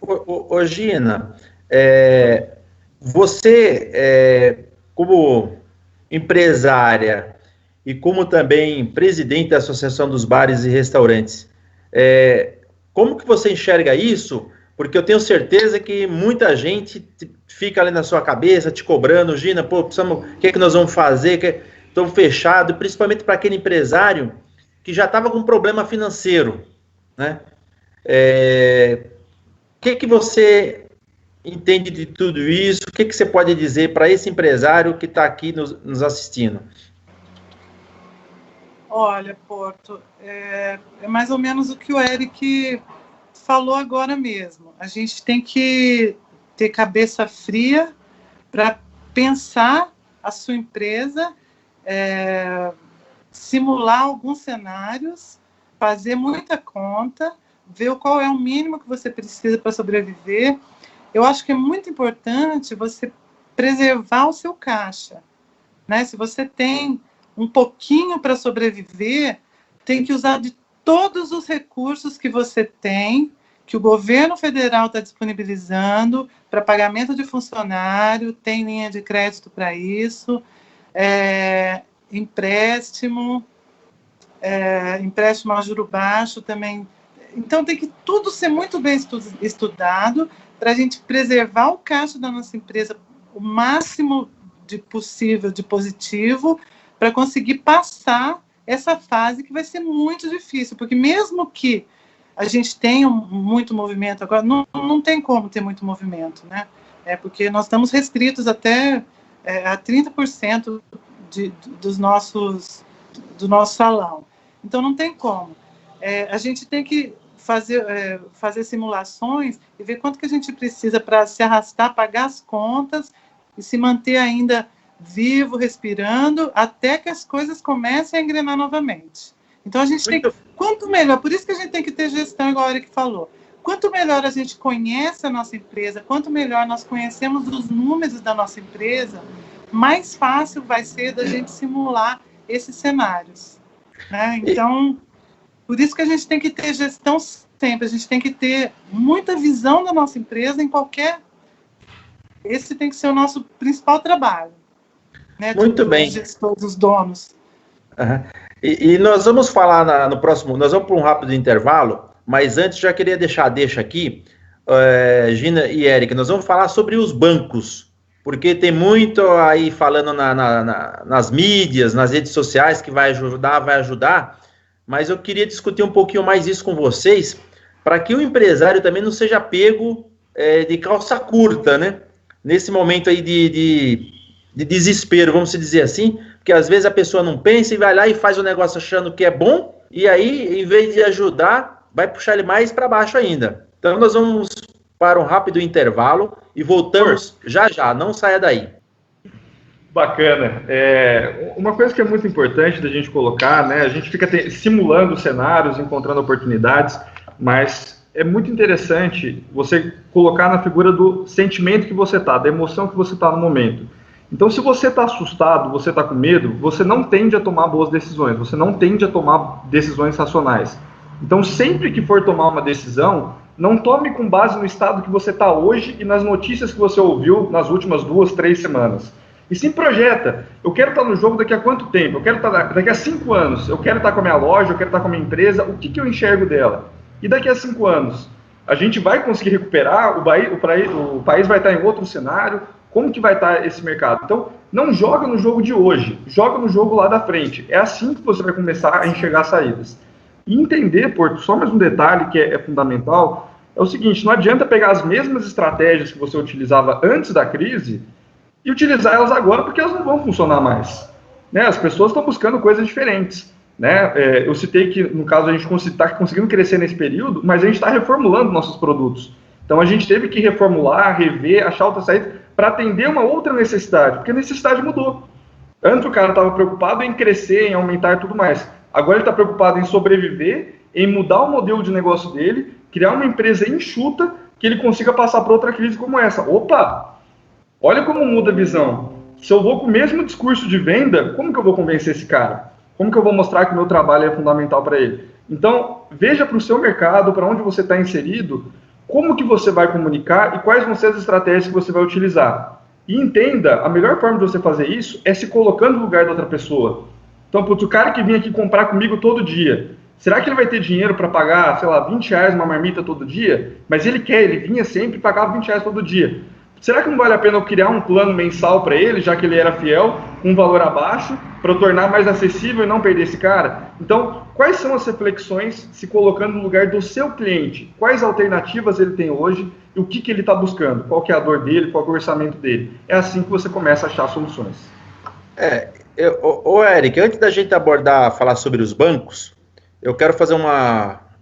Ô Gina, você, como empresária e como também presidente da Associação dos Bares e Restaurantes, como que você enxerga isso? Porque eu tenho certeza que muita gente fica ali na sua cabeça, te cobrando, Gina, o que é que nós vamos fazer? Estamos fechados, principalmente para aquele empresário que já estava com problema financeiro, né? O que você entende de tudo isso? O que você pode dizer para esse empresário que está aqui nos assistindo? Olha, Porto, é mais ou menos o que o Eric falou agora mesmo. A gente tem que ter cabeça fria para pensar a sua empresa, simular alguns cenários, fazer muita conta, ver qual é o mínimo que você precisa para sobreviver. Eu acho que é muito importante você preservar o seu caixa, né? Se você tem um pouquinho para sobreviver, tem que usar de todos os recursos que você tem, que o governo federal está disponibilizando para pagamento de funcionário, tem linha de crédito para isso, empréstimo a juro baixo também. Então, tem que tudo ser muito bem estudado para a gente preservar o caixa da nossa empresa o máximo possível de positivo, para conseguir passar essa fase que vai ser muito difícil, porque mesmo que a gente tenha muito movimento agora, não tem como ter muito movimento, né? Porque nós estamos restritos até a 30% do nosso salão. Então, não tem como. A gente tem que fazer simulações e ver quanto que a gente precisa para se arrastar, pagar as contas e se manter ainda vivo, respirando, até que as coisas comecem a engrenar novamente. Então, a gente tem que... Quanto melhor, por isso que a gente tem que ter gestão, igual a Eric falou. Quanto melhor a gente conhece a nossa empresa, quanto melhor nós conhecemos os números da nossa empresa, mais fácil vai ser da gente simular esses cenários, né? Então, Por isso que a gente tem que ter gestão sempre, a gente tem que ter muita visão da nossa empresa em qualquer... Esse tem que ser o nosso principal trabalho, né? Muito bem. Dos gestores, dos donos. Uhum. E nós vamos falar no próximo, nós vamos para um rápido intervalo, mas antes já queria deixa aqui, Gina e Érica, nós vamos falar sobre os bancos, porque tem muito aí falando nas mídias, nas redes sociais, que vai ajudar, mas eu queria discutir um pouquinho mais isso com vocês, para que o empresário também não seja pego de calça curta, né? Nesse momento aí de desespero, vamos dizer assim, porque às vezes a pessoa não pensa e vai lá e faz o negócio achando que é bom, e aí, em vez de ajudar, vai puxar ele mais para baixo ainda. Então, nós vamos para um rápido intervalo e voltamos já, não saia daí. Bacana. Uma coisa que é muito importante da gente colocar, né, a gente fica simulando cenários, encontrando oportunidades, mas é muito interessante você colocar na figura do sentimento que você está, da emoção que você está no momento. Então, se você está assustado, você está com medo, você não tende a tomar boas decisões, você não tende a tomar decisões racionais. Então, sempre que for tomar uma decisão, não tome com base no estado que você está hoje e nas notícias que você ouviu nas últimas 2, 3 semanas. E sim projeta. Eu quero estar no jogo daqui a quanto tempo? Eu quero estar daqui a 5 anos. Eu quero estar com a minha loja, eu quero estar com a minha empresa. O que eu enxergo dela? E daqui a 5 anos? A gente vai conseguir recuperar? O país vai estar em outro cenário? Como que vai estar esse mercado? Então, não joga no jogo de hoje, joga no jogo lá da frente. É assim que você vai começar a enxergar saídas. E entender, Porto, só mais um detalhe que é fundamental, é o seguinte, não adianta pegar as mesmas estratégias que você utilizava antes da crise e utilizar elas agora, porque elas não vão funcionar mais. Né? As pessoas estão buscando coisas diferentes. Né? Eu citei que, no caso, a gente está conseguindo crescer nesse período, mas a gente está reformulando nossos produtos. Então, a gente teve que reformular, rever, achar outras saídas, para atender uma outra necessidade, porque a necessidade mudou. Antes o cara estava preocupado em crescer, em aumentar e tudo mais. Agora ele está preocupado em sobreviver, em mudar o modelo de negócio dele, criar uma empresa enxuta que ele consiga passar por outra crise como essa. Opa! Olha como muda a visão. Se eu vou com o mesmo discurso de venda, como que eu vou convencer esse cara? Como que eu vou mostrar que o meu trabalho é fundamental para ele? Então, veja para o seu mercado, para onde você está inserido, como que você vai comunicar e quais vão ser as estratégias que você vai utilizar. E entenda, a melhor forma de você fazer isso é se colocando no lugar da outra pessoa. Então, putz, o cara que vinha aqui comprar comigo todo dia, será que ele vai ter dinheiro para pagar, sei lá, R$20 uma marmita todo dia? Mas ele vinha sempre e pagava R$20 todo dia. Será que não vale a pena eu criar um plano mensal para ele, já que ele era fiel, com um valor abaixo, para eu tornar mais acessível e não perder esse cara? Então, quais são as reflexões se colocando no lugar do seu cliente? Quais alternativas ele tem hoje e o que ele está buscando? Qual que é a dor dele, qual que é o orçamento dele? É assim que você começa a achar soluções. Eric, antes da gente falar sobre os bancos, eu quero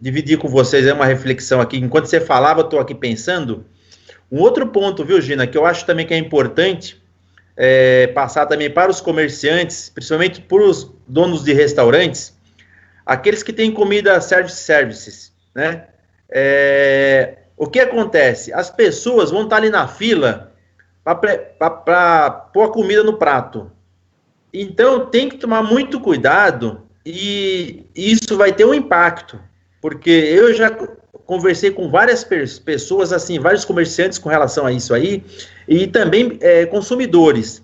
dividir com vocês uma reflexão aqui. Enquanto você falava, eu estou aqui pensando. Um outro ponto, viu, Gina, que eu acho também que é importante passar também para os comerciantes, principalmente para os donos de restaurantes, aqueles que têm comida services, né? O que acontece? As pessoas vão estar ali na fila para pôr a comida no prato. Então, tem que tomar muito cuidado e isso vai ter um impacto, porque eu já conversei com várias pessoas, assim, vários comerciantes com relação a isso aí, e também consumidores.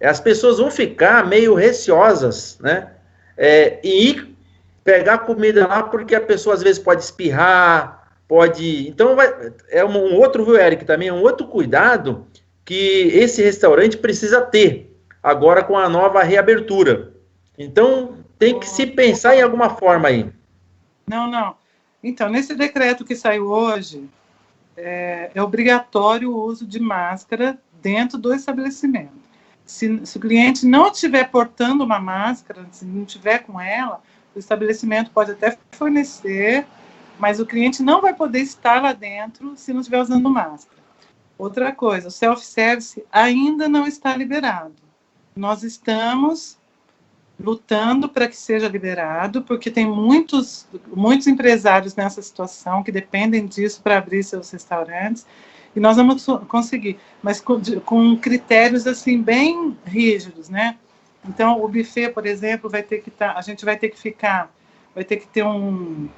As pessoas vão ficar meio receosas, né? E ir pegar comida lá, porque a pessoa às vezes pode espirrar, pode... Então, um outro, viu, Eric, também, um outro cuidado que esse restaurante precisa ter, agora com a nova reabertura. Então, tem que se pensar em alguma forma aí. Não. Então, nesse decreto que saiu hoje, é obrigatório o uso de máscara dentro do estabelecimento. Se o cliente não estiver portando uma máscara, se não estiver com ela, o estabelecimento pode até fornecer, mas o cliente não vai poder estar lá dentro se não estiver usando máscara. Outra coisa, o self-service ainda não está liberado. Nós estamos lutando para que seja liberado, porque tem muitos empresários nessa situação que dependem disso para abrir seus restaurantes, e nós vamos conseguir, mas com critérios assim bem rígidos, né? Então, o buffet, por exemplo, a gente vai ter que ficar vai ter que ter um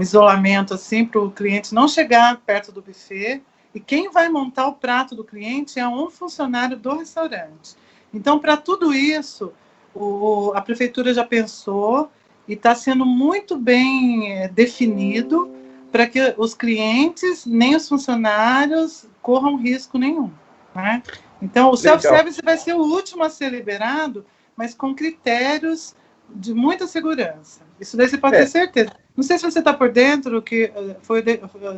isolamento assim para o cliente não chegar perto do buffet, e quem vai montar o prato do cliente é um funcionário do restaurante. Então, para tudo isso, a prefeitura já pensou e está sendo muito bem definido para que os clientes nem os funcionários corram risco nenhum, né? Então, o self-service vai ser o último a ser liberado, mas com critérios de muita segurança. Isso daí você pode ter certeza. Não sei se você está por dentro, que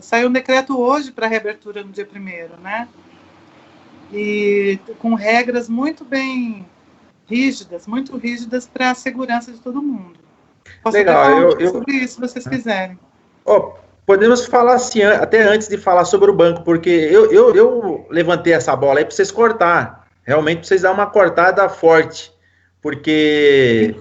saiu um decreto hoje para a reabertura no dia 1º, né? E com regras muito bem rígidas, muito rígidas para a segurança de todo mundo. Posso até falar sobre isso, se vocês quiserem. Podemos falar assim, até antes de falar sobre o banco, porque eu levantei essa bola aí para vocês cortar. Realmente, para vocês dar uma cortada forte. Porque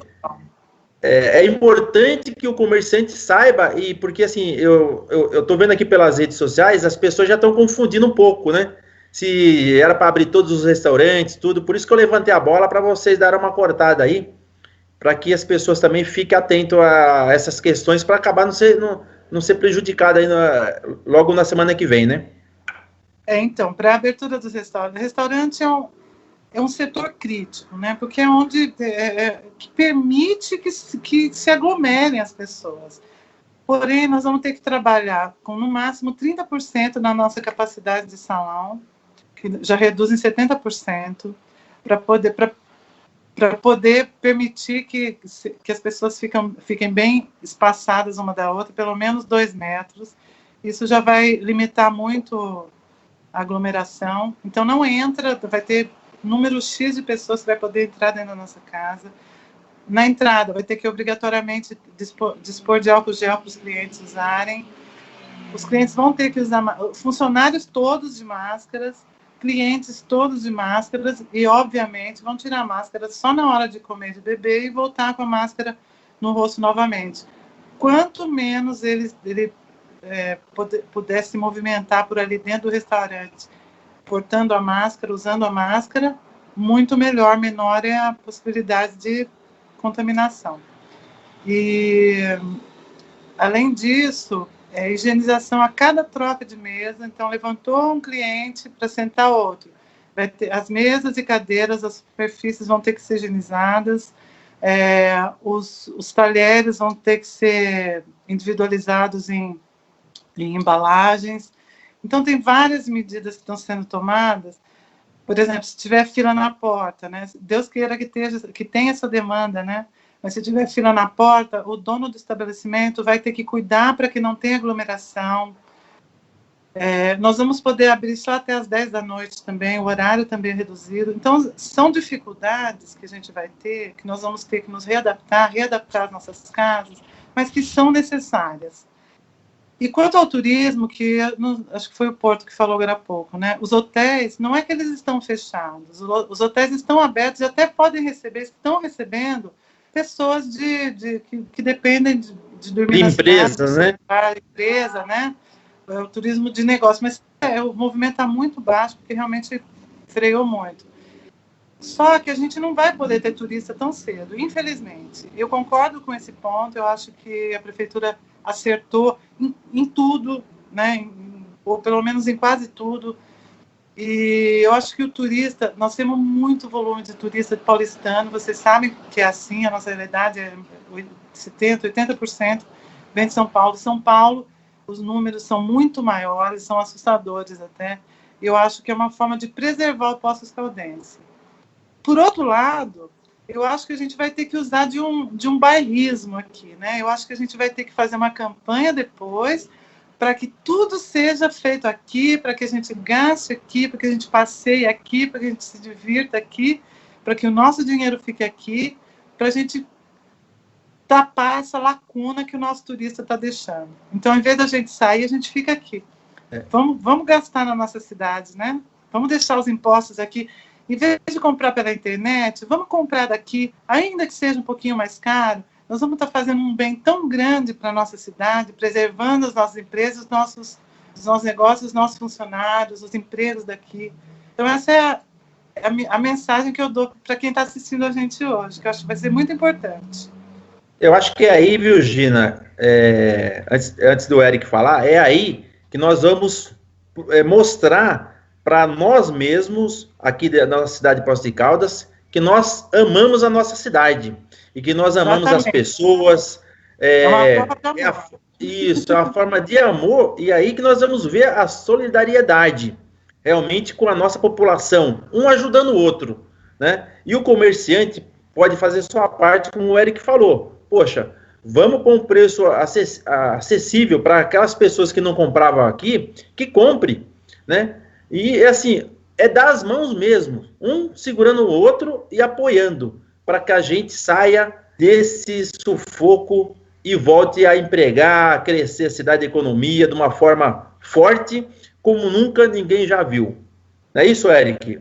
é importante que o comerciante saiba, e porque assim, eu estou vendo aqui pelas redes sociais, as pessoas já estão confundindo um pouco, né? Se era para abrir todos os restaurantes, tudo. Por isso que eu levantei a bola para vocês darem uma cortada aí, para que as pessoas também fiquem atentas a essas questões, para acabar não ser prejudicado aí logo na semana que vem, né? Então, para a abertura dos restaurantes, restaurante é um setor crítico, né? Porque é onde que permite que se aglomerem as pessoas. Porém, nós vamos ter que trabalhar com, no máximo, 30% da nossa capacidade de salão, que já reduz em 70%, para poder permitir que as pessoas fiquem bem espaçadas uma da outra, pelo menos 2 metros. Isso já vai limitar muito a aglomeração. Então, não entra, vai ter número X de pessoas que vai poder entrar dentro da nossa casa. Na entrada, vai ter que obrigatoriamente dispor de álcool gel para os clientes usarem. Os clientes vão ter que usar, funcionários todos de máscaras, clientes todos de máscaras, e, obviamente, vão tirar a máscara só na hora de comer e de beber e voltar com a máscara no rosto novamente. Quanto menos ele pudesse se movimentar por ali dentro do restaurante, portando a máscara, usando a máscara, muito melhor, menor é a possibilidade de contaminação. E, além disso, higienização a cada troca de mesa. Então, levantou um cliente para sentar outro. As mesas e cadeiras, as superfícies vão ter que ser higienizadas, os talheres vão ter que ser individualizados em embalagens. Então, tem várias medidas que estão sendo tomadas. Por exemplo, se tiver fila na porta, né? Deus queira que tenha essa demanda, né? Mas se tiver fila na porta, o dono do estabelecimento vai ter que cuidar para que não tenha aglomeração. Nós vamos poder abrir só até as 10 da noite também, o horário também é reduzido. Então, são dificuldades que a gente vai ter, que nós vamos ter que nos readaptar as nossas casas, mas que são necessárias. E quanto ao turismo, acho que foi o Porto que falou agora há pouco, né? Os hotéis, não é que eles estão fechados, os hotéis estão abertos e até podem receber, estão recebendo pessoas que dependem de dormir na empresas, cidade, né? Empresa, né? O turismo de negócio, mas o movimento está muito baixo, porque realmente freou muito. Só que a gente não vai poder ter turista tão cedo, infelizmente. Eu concordo com esse ponto, eu acho que a prefeitura acertou em tudo, né? Ou pelo menos em quase tudo. E eu acho que o turista, nós temos muito volume de turista paulistano, vocês sabem que é assim, a nossa realidade é 70%, 80% vem de São Paulo. São Paulo, os números são muito maiores, são assustadores até. Eu acho que é uma forma de preservar o Poços Caldense. Por outro lado, eu acho que a gente vai ter que usar de um bairrismo aqui, né? Eu acho que a gente vai ter que fazer uma campanha depois para que tudo seja feito aqui, para que a gente gaste aqui, para que a gente passeie aqui, para que a gente se divirta aqui, para que o nosso dinheiro fique aqui, para a gente tapar essa lacuna que o nosso turista está deixando. Então, ao invés da gente sair, a gente fica aqui. Vamos gastar nas nossas cidades, né? Vamos deixar os impostos aqui. Em vez de comprar pela internet, vamos comprar daqui, ainda que seja um pouquinho mais caro. Nós vamos estar fazendo um bem tão grande para a nossa cidade, preservando as nossas empresas, os nossos negócios, os nossos funcionários, os empregos daqui. Então, essa é a mensagem que eu dou para quem está assistindo a gente hoje, que eu acho que vai ser muito importante. Eu acho que é aí, viu, Gina, antes do Eric falar, é aí que nós vamos mostrar para nós mesmos, aqui da nossa cidade de Poços de Caldas, que nós amamos a nossa cidade e que nós amamos as pessoas. Isso, é uma forma de amor, e aí que nós vamos ver a solidariedade realmente com a nossa população, um ajudando o outro, né? E o comerciante pode fazer sua parte, como o Eric falou. Poxa, vamos com um preço acessível para aquelas pessoas que não compravam aqui, que compre, né? E assim, é dar as mãos mesmo, um segurando o outro e apoiando, para que a gente saia desse sufoco e volte a empregar, a crescer a cidade e a economia de uma forma forte, como nunca ninguém já viu. Não é isso, Eric?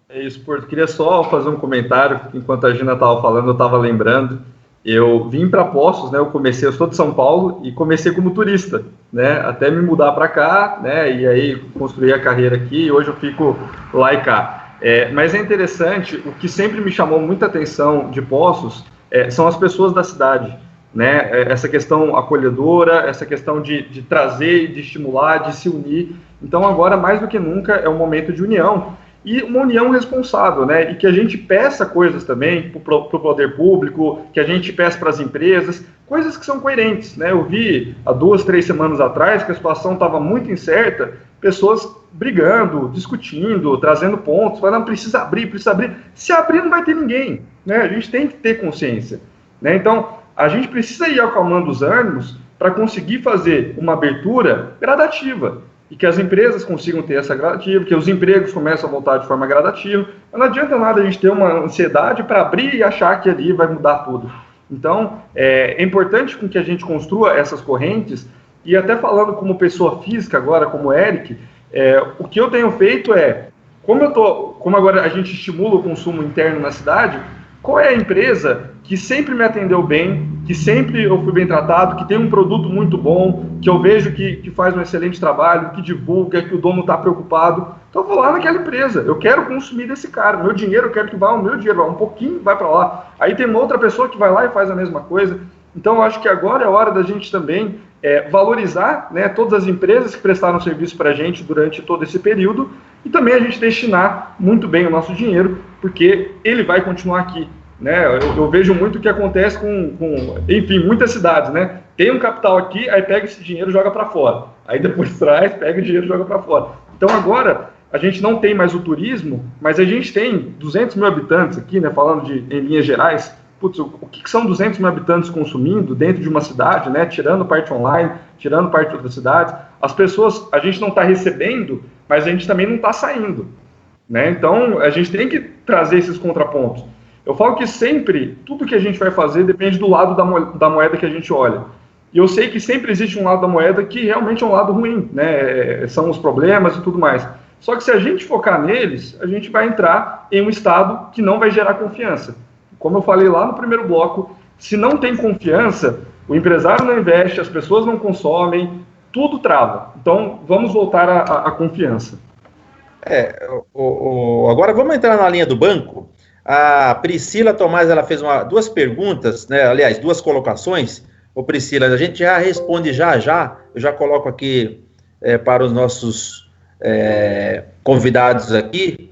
É isso, Porto. Queria só fazer um comentário, enquanto a Gina estava falando, eu estava lembrando. Eu vim para Poços, né? Eu sou de São Paulo e comecei como turista, né? Até me mudar para cá, né? E aí construir a carreira aqui e hoje eu fico lá e cá. Mas é interessante, o que sempre me chamou muita atenção de Poços são as pessoas da cidade, né? Essa questão acolhedora, essa questão de trazer, de estimular, de se unir. Então agora, mais do que nunca, é um momento de união. E uma união responsável, né? E que a gente peça coisas também para o poder público, que a gente peça para as empresas, coisas que são coerentes, né? Eu vi há 2, 3 semanas atrás que a situação estava muito incerta, pessoas brigando, discutindo, trazendo pontos, falando, precisa abrir. Se abrir não vai ter ninguém, né? A gente tem que ter consciência, né? Então, a gente precisa ir acalmando os ânimos para conseguir fazer uma abertura gradativa. E que as empresas consigam ter essa gradativa, que os empregos começam a voltar de forma gradativa. Mas não adianta nada a gente ter uma ansiedade para abrir e achar que ali vai mudar tudo. Então, é importante que a gente construa essas correntes, e até falando como pessoa física agora, como Eric, o que eu tenho feito como agora a gente estimula o consumo interno na cidade, qual é a empresa que sempre me atendeu bem, que sempre eu fui bem tratado, que tem um produto muito bom, que eu vejo que faz um excelente trabalho, que divulga, que o dono está preocupado. Então eu vou lá naquela empresa, eu quero consumir desse cara, meu dinheiro, eu quero que vá o meu dinheiro, um pouquinho vai para lá. Aí tem uma outra pessoa que vai lá e faz a mesma coisa. Então eu acho que agora é hora da gente também valorizar, né, todas as empresas que prestaram serviço para a gente durante todo esse período, e também a gente destinar muito bem o nosso dinheiro, porque ele vai continuar aqui. Né? Eu vejo muito o que acontece enfim, muitas cidades, né? Tem um capital aqui, aí pega esse dinheiro e joga para fora. Aí depois traz, pega o dinheiro e joga para fora. Então agora a gente não tem mais o turismo, mas a gente tem 200 mil habitantes aqui, né? Falando em linhas gerais. Putz, o que são 200 mil habitantes consumindo dentro de uma cidade, né? Tirando parte online, tirando parte de outras cidades. As pessoas, a gente não está recebendo, mas a gente também não está saindo, né? Então a gente tem que trazer esses contrapontos. Eu falo que sempre, tudo que a gente vai fazer depende do lado da moeda que a gente olha. E eu sei que sempre existe um lado da moeda que realmente é um lado ruim, né? São os problemas e tudo mais. Só que se a gente focar neles, a gente vai entrar em um estado que não vai gerar confiança. Como eu falei lá no primeiro bloco, se não tem confiança, o empresário não investe, as pessoas não consomem, tudo trava. Então, vamos voltar à confiança. Agora vamos entrar na linha do banco. A Priscila Tomás, ela fez duas perguntas, né? Aliás, duas colocações. Ô Priscila, a gente já responde já. Eu já coloco aqui para os nossos convidados aqui.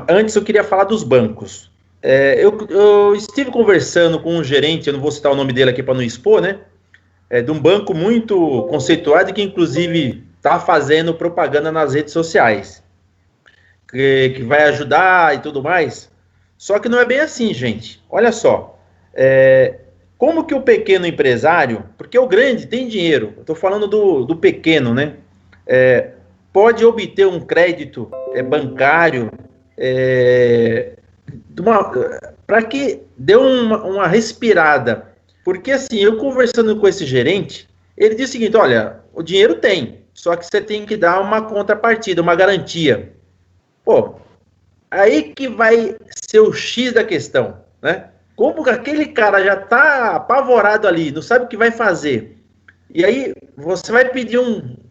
Antes eu queria falar dos bancos. Eu estive conversando com um gerente, eu não vou citar o nome dele aqui para não expor, né? De um banco muito conceituado, que inclusive está fazendo propaganda nas redes sociais, que vai ajudar e tudo mais. Só que não é bem assim, gente. Olha só, como que o pequeno empresário, porque o grande tem dinheiro, eu estou falando do pequeno, né? Pode obter um crédito bancário para que dê uma respirada. Porque assim, eu conversando com esse gerente, ele disse o seguinte: olha, o dinheiro tem, só que você tem que dar uma contrapartida, uma garantia. Pô, aí que vai ser o X da questão, né? Como aquele cara já está apavorado ali, não sabe o que vai fazer, e aí você vai pedir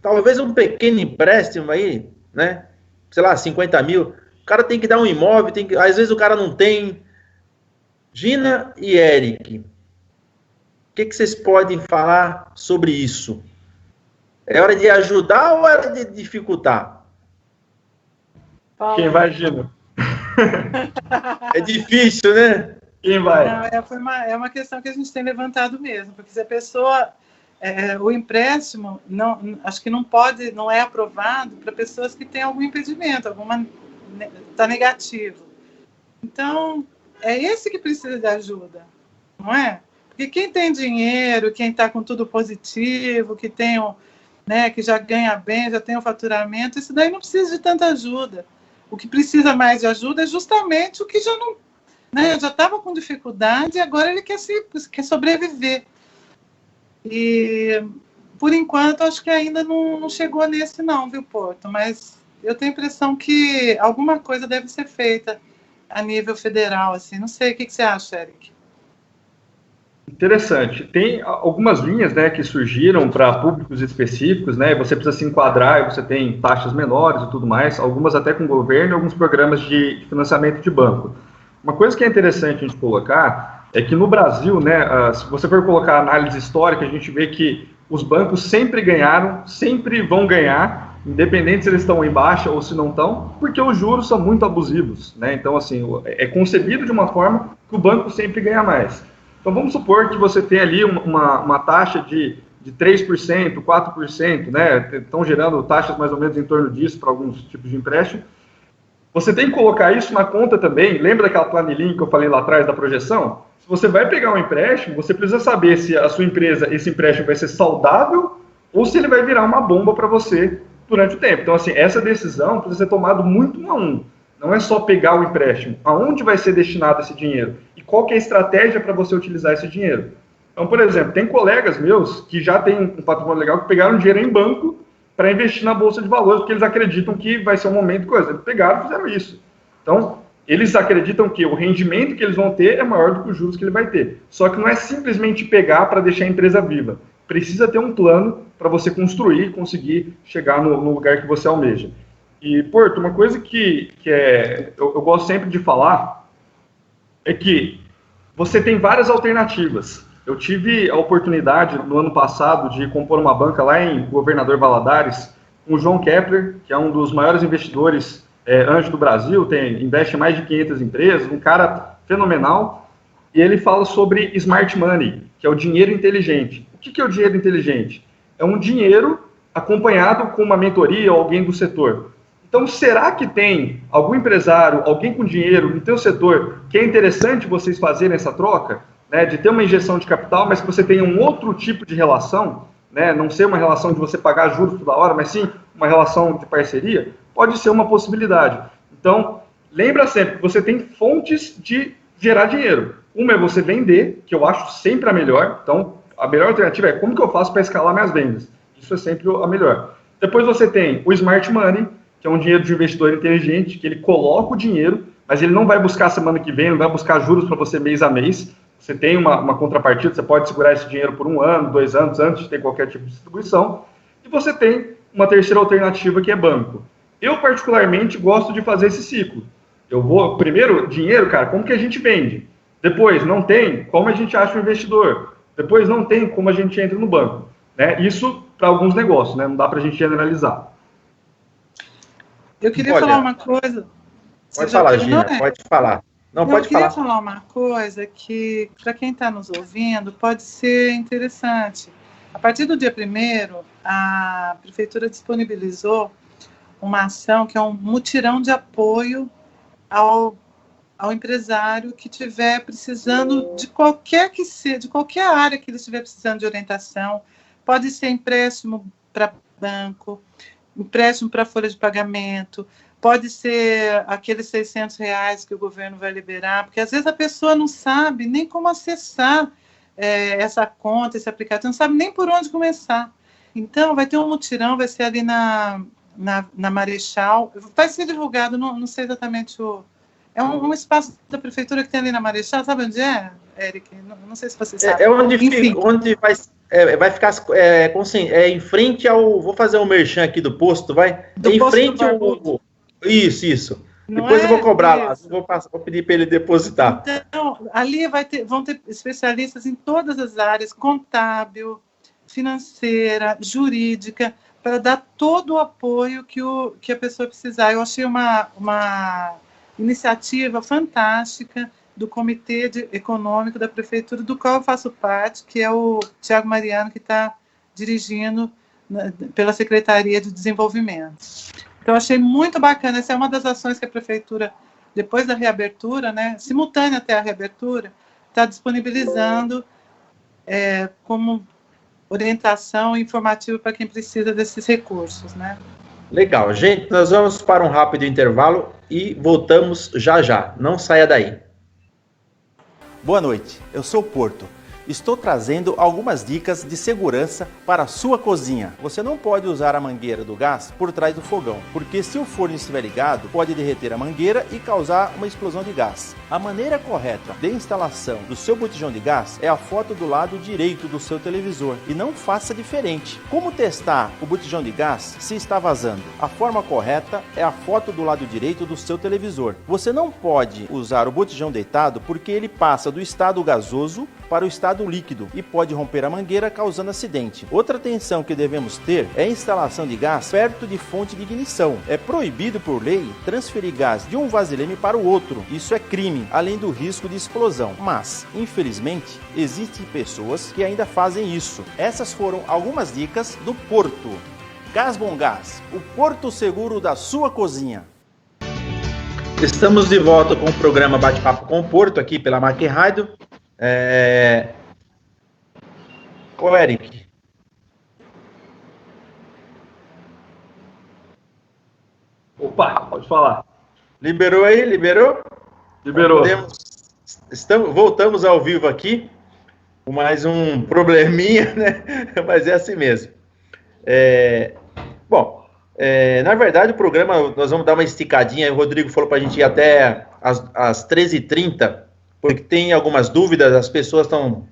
talvez um pequeno empréstimo aí, né? Sei lá, 50 mil, o cara tem que dar um imóvel, às vezes o cara não tem. Gina e Eric, que vocês podem falar sobre isso? É hora de ajudar ou é hora de dificultar? Quem vai, Gino? É difícil, né? Quem vai? Não, é uma questão que a gente tem levantado mesmo, porque se a pessoa, o empréstimo, acho que não é aprovado para pessoas que têm algum impedimento, está negativo. Então, é esse que precisa de ajuda, não é? Porque quem tem dinheiro, quem está com tudo positivo, que tem que já ganha bem, já tem o faturamento, isso daí não precisa de tanta ajuda. O que precisa mais de ajuda é justamente o que já não, já estava com dificuldade e agora ele quer sobreviver. E, por enquanto, acho que ainda não chegou nesse não, viu, Porto? Mas eu tenho a impressão que alguma coisa deve ser feita a nível federal, assim. Não sei, o que você acha, Eric? Interessante. Tem algumas linhas, que surgiram para públicos específicos, você precisa se enquadrar, e você tem taxas menores e tudo mais, algumas até com o governo, alguns programas de financiamento de banco. Uma coisa que é interessante a gente colocar é que no Brasil, se você for colocar análise histórica, a gente vê que os bancos sempre ganharam, sempre vão ganhar, independente se eles estão em baixa ou se não estão, porque os juros são muito abusivos, Então, assim, é concebido de uma forma que o banco sempre ganha mais. Então, vamos supor que você tem ali uma taxa de 3%, 4%, Estão gerando taxas mais ou menos em torno disso para alguns tipos de empréstimo. Você tem que colocar isso na conta também. Lembra daquela planilhinha que eu falei lá atrás da projeção? Se você vai pegar um empréstimo, você precisa saber se a sua empresa, esse empréstimo vai ser saudável ou se ele vai virar uma bomba para você durante o tempo. Então, assim, essa decisão precisa ser tomada muito 1 a 1. Não é só pegar o empréstimo. Aonde vai ser destinado esse dinheiro? E qual que é a estratégia para você utilizar esse dinheiro? Então, por exemplo, tem colegas meus que já têm um patrimônio legal que pegaram dinheiro em banco para investir na Bolsa de Valores, porque eles acreditam que vai ser um momento de coisa. Eles pegaram e fizeram isso. Então, eles acreditam que o rendimento que eles vão ter é maior do que os juros que ele vai ter. Só que não é simplesmente pegar para deixar a empresa viva. Precisa ter um plano para você construir e conseguir chegar no lugar que você almeja. E, Porto, uma coisa que eu gosto sempre de falar é que você tem várias alternativas. Eu tive a oportunidade, no ano passado, de compor uma banca lá em Governador Valadares, com o João Kepler, que é um dos maiores investidores anjo do Brasil, investe em mais de 500 empresas, um cara fenomenal, e ele fala sobre smart money, que é o dinheiro inteligente. O que é o dinheiro inteligente? É um dinheiro acompanhado com uma mentoria ou alguém do setor. Então, será que tem algum empresário, alguém com dinheiro no teu setor, que é interessante vocês fazerem essa troca, de ter uma injeção de capital, mas que você tenha um outro tipo de relação, não ser uma relação de você pagar juros toda hora, mas sim uma relação de parceria? Pode ser uma possibilidade. Então, lembra sempre que você tem fontes de gerar dinheiro. Uma é você vender, que eu acho sempre a melhor. Então, a melhor alternativa é como que eu faço para escalar minhas vendas. Isso é sempre a melhor. Depois você tem o smart money, que é um dinheiro de investidor inteligente, que ele coloca o dinheiro, mas ele não vai buscar semana que vem, não vai buscar juros para você mês a mês. Você tem uma contrapartida, você pode segurar esse dinheiro por 1 ano, 2 anos, antes de ter qualquer tipo de distribuição. E você tem uma terceira alternativa, que é banco. Eu, particularmente, gosto de fazer esse ciclo. Eu vou, primeiro, dinheiro, cara, como que a gente vende? Depois, não tem, como a gente acha um investidor? Depois, não tem, como a gente entra no banco. Isso para alguns negócios, não dá para a gente generalizar. Eu queria falar uma coisa. Pode falar, Gina, pode falar. Não, pode falar. Eu queria falar uma coisa que, para quem está nos ouvindo, pode ser interessante. A partir do dia 1º, a Prefeitura disponibilizou uma ação que é um mutirão de apoio ao empresário que estiver precisando de qualquer área que ele estiver precisando de orientação. Pode ser empréstimo para banco, empréstimo para folha de pagamento, pode ser aqueles R$600 que o governo vai liberar, porque às vezes a pessoa não sabe nem como acessar essa conta, esse aplicativo, não sabe nem por onde começar. Então, vai ter um mutirão, vai ser ali na Marechal, vai ser divulgado, não sei exatamente é um espaço da prefeitura que tem ali na Marechal, sabe onde é, Eric? Não sei se você sabe. É onde vai ficar em frente ao... Vou fazer um merchan aqui do posto, vai? Em frente ao... Isso. Depois eu vou cobrar lá, vou pedir para ele depositar. Então, ali vão ter especialistas em todas as áreas, contábil, financeira, jurídica, para dar todo o apoio que a pessoa precisar. Eu achei uma iniciativa fantástica do Comitê Econômico da Prefeitura, do qual eu faço parte, que é o Tiago Mariano, que está dirigindo pela Secretaria de Desenvolvimento. Então, achei muito bacana. Essa é uma das ações que a Prefeitura, depois da reabertura, né, simultânea até a reabertura, está disponibilizando como orientação informativa para quem precisa desses recursos, né? Legal. Gente, nós vamos para um rápido intervalo e voltamos já já. Não saia daí. Boa noite, eu sou o Porto. Estou trazendo algumas dicas de segurança para a sua cozinha. Você não pode usar a mangueira do gás por trás do fogão, porque se o forno estiver ligado, pode derreter a mangueira e causar uma explosão de gás. A maneira correta de instalação do seu botijão de gás é a foto do lado direito do seu televisor e não faça diferente. Como testar o botijão de gás se está vazando? A forma correta é a foto do lado direito do seu televisor. Você não pode usar o botijão deitado porque ele passa do estado gasoso para o estado líquido e pode romper a mangueira, causando acidente. Outra atenção que devemos ter é a instalação de gás perto de fonte de ignição. É proibido por lei transferir gás de um vasilhame para o outro. Isso é crime, além do risco de explosão. Mas, infelizmente, existem pessoas que ainda fazem isso. Essas foram algumas dicas do Porto. Gás Bom Gás, o porto seguro da sua cozinha. Estamos de volta com o programa Bate-Papo com o Porto, aqui pela MAC Rádio. Ô, Eric. Opa, pode falar. Liberou aí? Liberou? Liberou. Voltamos ao vivo aqui, com mais um probleminha, né? Mas é assim mesmo. Na verdade, o programa, nós vamos dar uma esticadinha. O Rodrigo falou para a gente ir até às 13h30, porque tem algumas dúvidas, as pessoas estão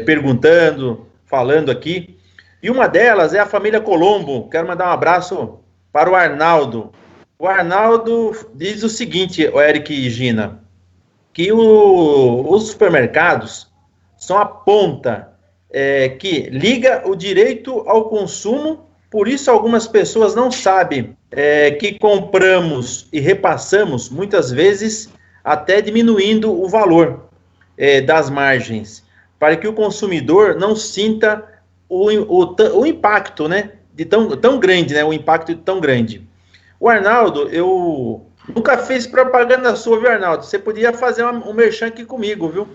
perguntando, falando aqui. E uma delas é a família Colombo. Quero mandar um abraço para o Arnaldo. O Arnaldo diz o seguinte, o Eric e Gina, que os supermercados são a ponta que liga o direito ao consumo. Por isso, algumas pessoas não sabem que compramos e repassamos, muitas vezes, até diminuindo o valor das margens, para que o consumidor não sinta o impacto, né, de tão grande, né, o impacto tão grande. O Arnaldo, eu nunca fiz propaganda sua, viu, Arnaldo? Você podia fazer um merchan aqui comigo, viu?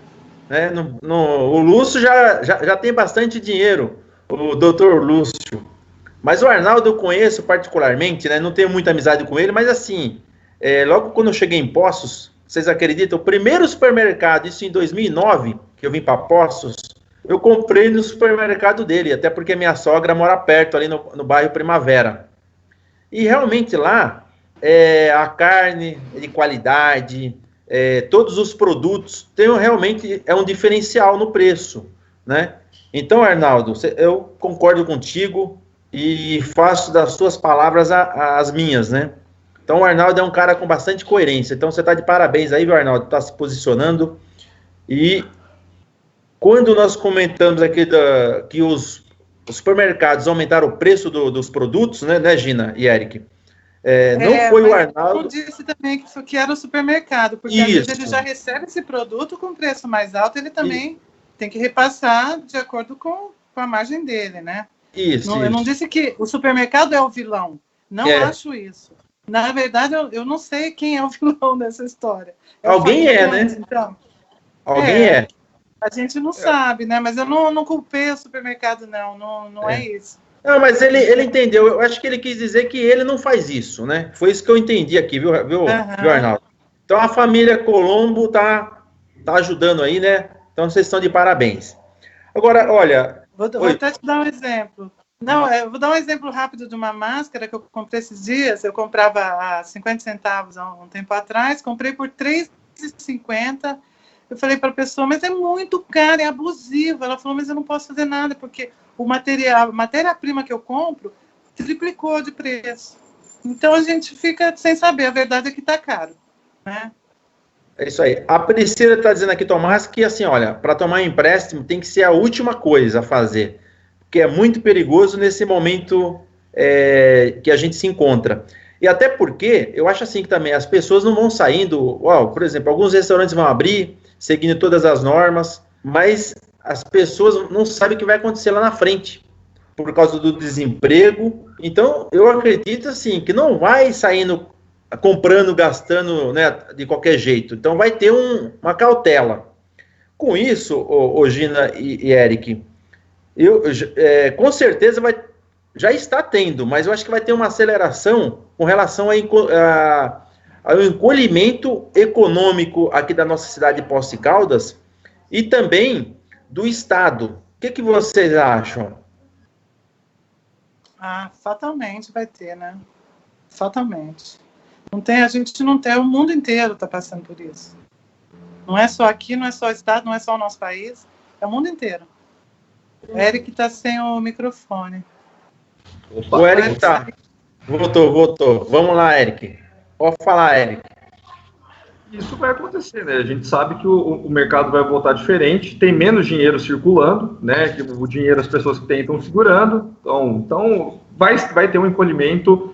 O Lúcio já tem bastante dinheiro, o doutor Lúcio. Mas o Arnaldo eu conheço particularmente, né? Não tenho muita amizade com ele, mas assim, logo quando eu cheguei em Poços, vocês acreditam? O primeiro supermercado, isso em 2009, que eu vim para Poços, eu comprei no supermercado dele, até porque minha sogra mora perto, ali no bairro Primavera. E realmente lá, a carne de qualidade, todos os produtos, realmente um diferencial no preço, né? Então, Arnaldo, eu concordo contigo e faço das suas palavras as minhas, né? Então, o Arnaldo é um cara com bastante coerência. Então, você está de parabéns aí, viu, Arnaldo? Está se posicionando. E quando nós comentamos aqui que os supermercados aumentaram o preço dos produtos, né, Gina e Eric? Não foi o Arnaldo... Eu disse também que era o supermercado, porque às vezes ele já recebe esse produto com preço mais alto, ele também tem que repassar de acordo com a margem dele, né? Eu não disse que o supermercado é o vilão. Não acho isso. Na verdade, eu não sei quem é o vilão dessa história. Alguém né? Então, Alguém A gente não sabe, né? Mas eu não culpei o supermercado, não é isso. Não, mas ele entendeu. Eu acho que ele quis dizer que ele não faz isso, né? Foi isso que eu entendi aqui, viu, Arnaldo? Então, a família Colombo tá ajudando aí, né? Então, vocês estão de parabéns. Agora, olha... Vou até te dar um exemplo. Eu vou dar um exemplo rápido de uma máscara que eu comprei esses dias. Eu comprava a 50 centavos há um tempo atrás, comprei por R$3,50. Eu falei para a pessoa, mas é muito caro, é abusivo. Ela falou, mas eu não posso fazer nada, porque a matéria-prima que eu compro triplicou de preço. Então a gente fica sem saber, a verdade é que está caro, né? É isso aí. A Priscila está dizendo aqui, Tomás, que assim, olha, para tomar empréstimo tem que ser a última coisa a fazer, porque é muito perigoso nesse momento que a gente se encontra. E até porque, eu acho assim que também, as pessoas não vão saindo, por exemplo, alguns restaurantes vão abrir, seguindo todas as normas, mas as pessoas não sabem o que vai acontecer lá na frente, por causa do desemprego. Então, eu acredito assim, que não vai saindo comprando, gastando, né, de qualquer jeito. Então, vai ter uma cautela. Com isso, Gina e Eric, com certeza já está tendo, mas eu acho que vai ter uma aceleração com relação ao encolhimento econômico aqui da nossa cidade de Poços de Caldas e também do Estado. O que vocês acham? Fatalmente vai ter, né? Fatalmente. A gente não tem, o mundo inteiro está passando por isso. Não é só aqui, não é só o Estado, não é só o nosso país, é o mundo inteiro. O Eric está sem o microfone. O Eric tá. Voltou. Vamos lá, Eric. Pode falar, Eric. Isso vai acontecer, né? A gente sabe que o mercado vai voltar diferente, tem menos dinheiro circulando, né? Que o dinheiro as pessoas que têm estão segurando, então vai ter um encolhimento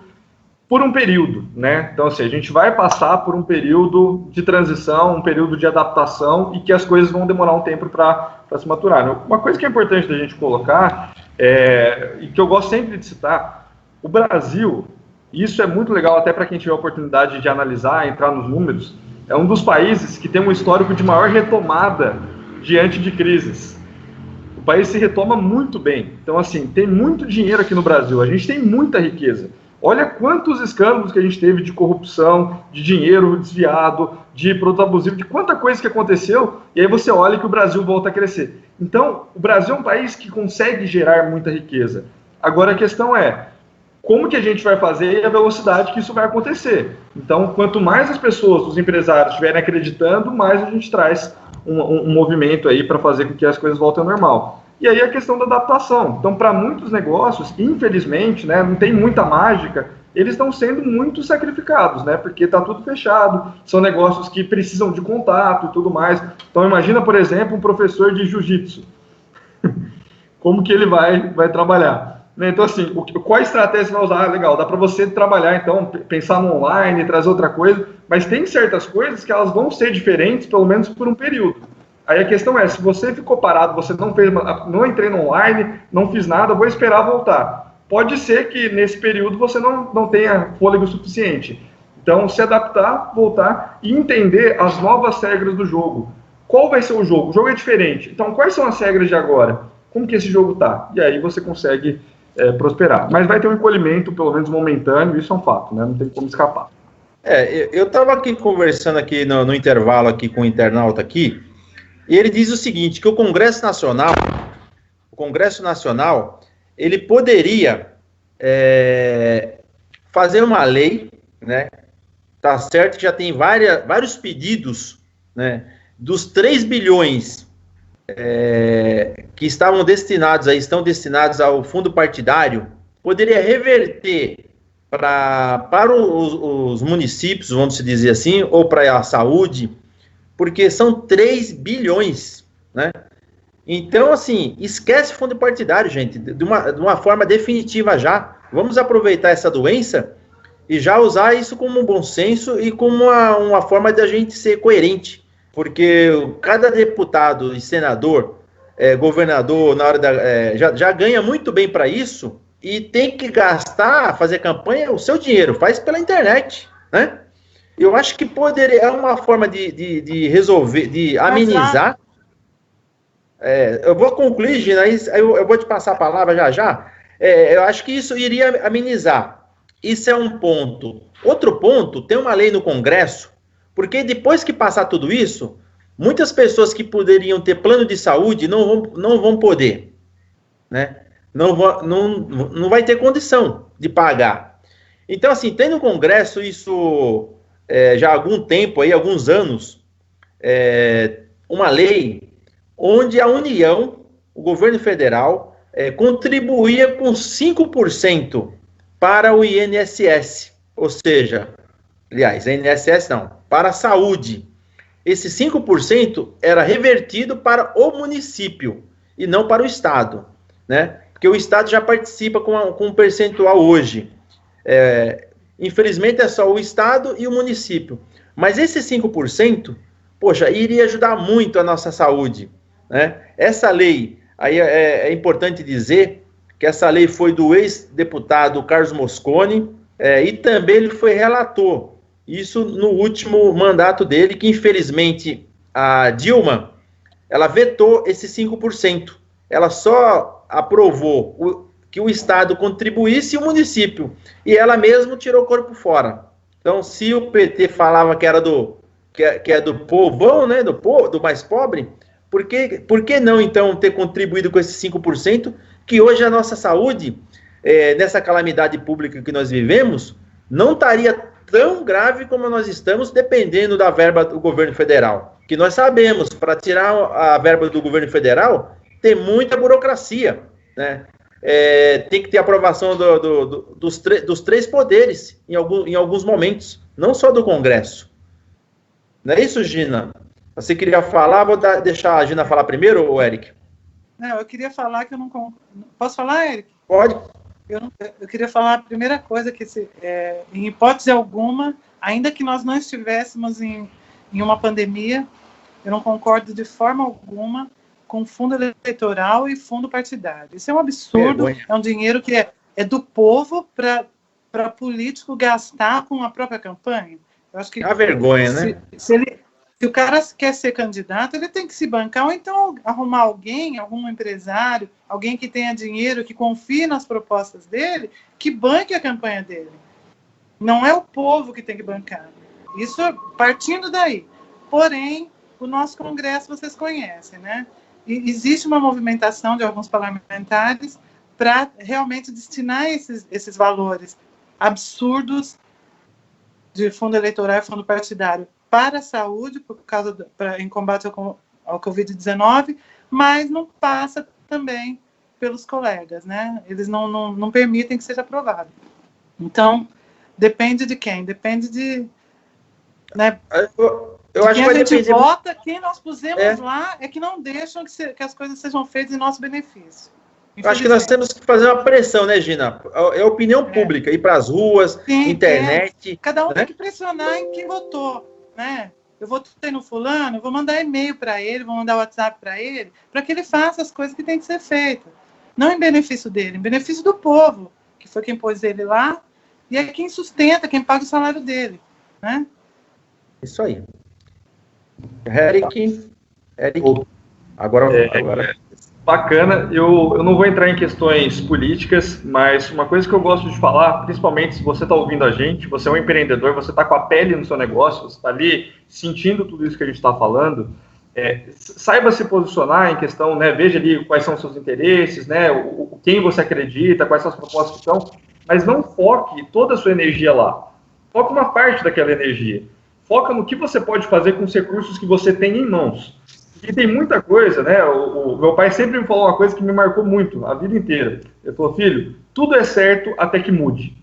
por um período, né? Então, assim, a gente vai passar por um período de transição, um período de adaptação e que as coisas vão demorar um tempo para se maturar, né? Uma coisa que é importante da gente colocar, e que eu gosto sempre de citar, o Brasil, e isso é muito legal até para quem tiver a oportunidade de analisar, entrar nos números, é um dos países que tem um histórico de maior retomada diante de crises. O país se retoma muito bem. Então, assim, tem muito dinheiro aqui no Brasil, a gente tem muita riqueza. Olha quantos escândalos que a gente teve de corrupção, de dinheiro desviado, de produto abusivo, de quanta coisa que aconteceu, e aí você olha que o Brasil volta a crescer. Então, o Brasil é um país que consegue gerar muita riqueza. Agora a questão é, como que a gente vai fazer e a velocidade que isso vai acontecer. Então, quanto mais as pessoas, os empresários estiverem acreditando, mais a gente traz um movimento aí para fazer com que as coisas voltem ao normal. E aí a questão da adaptação. Então, para muitos negócios, infelizmente, né, não tem muita mágica, eles estão sendo muito sacrificados, né, porque está tudo fechado, são negócios que precisam de contato e tudo mais. Então, imagina, por exemplo, um professor de jiu-jitsu. Como que ele vai trabalhar? Então, assim, qual a estratégia você vai usar? Legal, dá para você trabalhar, então, pensar no online, trazer outra coisa, mas tem certas coisas que elas vão ser diferentes, pelo menos por um período. Aí a questão é, se você ficou parado, você não entrei no online, não fiz nada, vou esperar voltar. Pode ser que nesse período você não tenha fôlego suficiente. Então, se adaptar, voltar e entender as novas regras do jogo. Qual vai ser o jogo? O jogo é diferente. Então, quais são as regras de agora? Como que esse jogo tá? E aí você consegue prosperar. Mas vai ter um encolhimento, pelo menos momentâneo, isso é um fato, né? Não tem como escapar. Eu estava aqui conversando aqui no intervalo aqui com o internauta aqui, e ele diz o seguinte, que o Congresso Nacional, ele poderia fazer uma lei, né? Tá certo que já tem vários pedidos, né? Dos 3 bilhões que estão destinados ao fundo partidário, poderia reverter para os municípios, vamos dizer assim, ou para a saúde, porque são 3 bilhões, né? Então, assim, esquece fundo partidário, gente, de uma forma definitiva já. Vamos aproveitar essa doença e já usar isso como um bom senso e como uma forma de a gente ser coerente. Porque cada deputado e senador, governador, na hora já ganha muito bem para isso e tem que fazer campanha, o seu dinheiro, faz pela internet, né? Eu acho que é uma forma de resolver, de amenizar. Eu vou concluir, Gina, aí eu vou te passar a palavra já. Eu acho que isso iria amenizar. Isso é um ponto. Outro ponto, tem uma lei no Congresso, porque depois que passar tudo isso, muitas pessoas que poderiam ter plano de saúde não vão poder, né? Não vai ter condição de pagar. Então, assim, tem no Congresso isso já há algum tempo, aí, alguns anos, uma lei onde a União, o governo federal, contribuía com 5% para o INSS. ou seja, aliás, INSS não, para a saúde, esse 5% era revertido para o município e não para o Estado, né? Porque o Estado já participa com um percentual hoje. Infelizmente é só o Estado e o município. Mas esse 5%, poxa, iria ajudar muito a nossa saúde, né? Essa lei, aí é importante dizer que essa lei foi do ex-deputado Carlos Mosconi, e também ele foi relator. Isso no último mandato dele, que infelizmente a Dilma, ela vetou esse 5%. Ela só aprovou que o Estado contribuísse e o município. E ela mesma tirou o corpo fora. Então, se o PT falava que era do povão, né, do mais pobre, por que não, então, ter contribuído com esse 5%, que hoje a nossa saúde, nessa calamidade pública que nós vivemos, não estaria tão grave como nós estamos, dependendo da verba do governo federal. Que nós sabemos, para tirar a verba do governo federal, tem muita burocracia, né? Tem que ter aprovação dos três poderes em alguns momentos, não só do Congresso. Não é isso, Gina? Você queria falar? Vou deixar a Gina falar primeiro, ou Eric? Não, eu queria falar que eu não... Posso falar, Eric? Pode. Eu queria falar a primeira coisa, que em hipótese alguma, ainda que nós não estivéssemos em uma pandemia, eu não concordo de forma alguma com fundo eleitoral e fundo partidário. Isso é um absurdo, é um dinheiro que é do povo para político gastar com a própria campanha. Eu acho que é uma vergonha, né? Se o cara quer ser candidato, ele tem que se bancar, ou então arrumar algum empresário, alguém que tenha dinheiro, que confie nas propostas dele, que banque a campanha dele. Não é o povo que tem que bancar. Isso partindo daí. Porém, o nosso Congresso vocês conhecem, né? E existe uma movimentação de alguns parlamentares para realmente destinar esses valores absurdos de fundo eleitoral e fundo partidário para a saúde, em combate ao Covid-19, mas não passa também pelos colegas, né? Eles não permitem que seja aprovado. Então, depende de quem? Depende de... Né, eu acho quem que a gente vota, quem nós pusemos lá, é que não deixam que as coisas sejam feitas em nosso benefício. Eu acho que nós temos que fazer uma pressão, né, Gina? É a opinião pública, ir para as ruas, sim, internet. Cada um tem que pressionar em quem votou. Né? Eu votei no fulano, eu vou mandar e-mail para ele, vou mandar WhatsApp para ele, para que ele faça as coisas que tem que ser feitas. Não em benefício dele, em benefício do povo, que foi quem pôs ele lá, e é quem sustenta, quem paga o salário dele. Né? Isso aí. Eric. Agora. Bacana, eu não vou entrar em questões políticas, mas uma coisa que eu gosto de falar, principalmente se você está ouvindo a gente, você é um empreendedor, você está com a pele no seu negócio, você está ali sentindo tudo isso que a gente está falando, saiba se posicionar em questão, né, veja ali quais são os seus interesses, né, quem você acredita, quais são as propostas que estão, mas não foque toda a sua energia lá. Foca uma parte daquela energia. Foca no que você pode fazer com os recursos que você tem em mãos. E tem muita coisa, né? O meu pai sempre me falou uma coisa que me marcou muito, a vida inteira. Ele falou, filho, tudo é certo até que mude.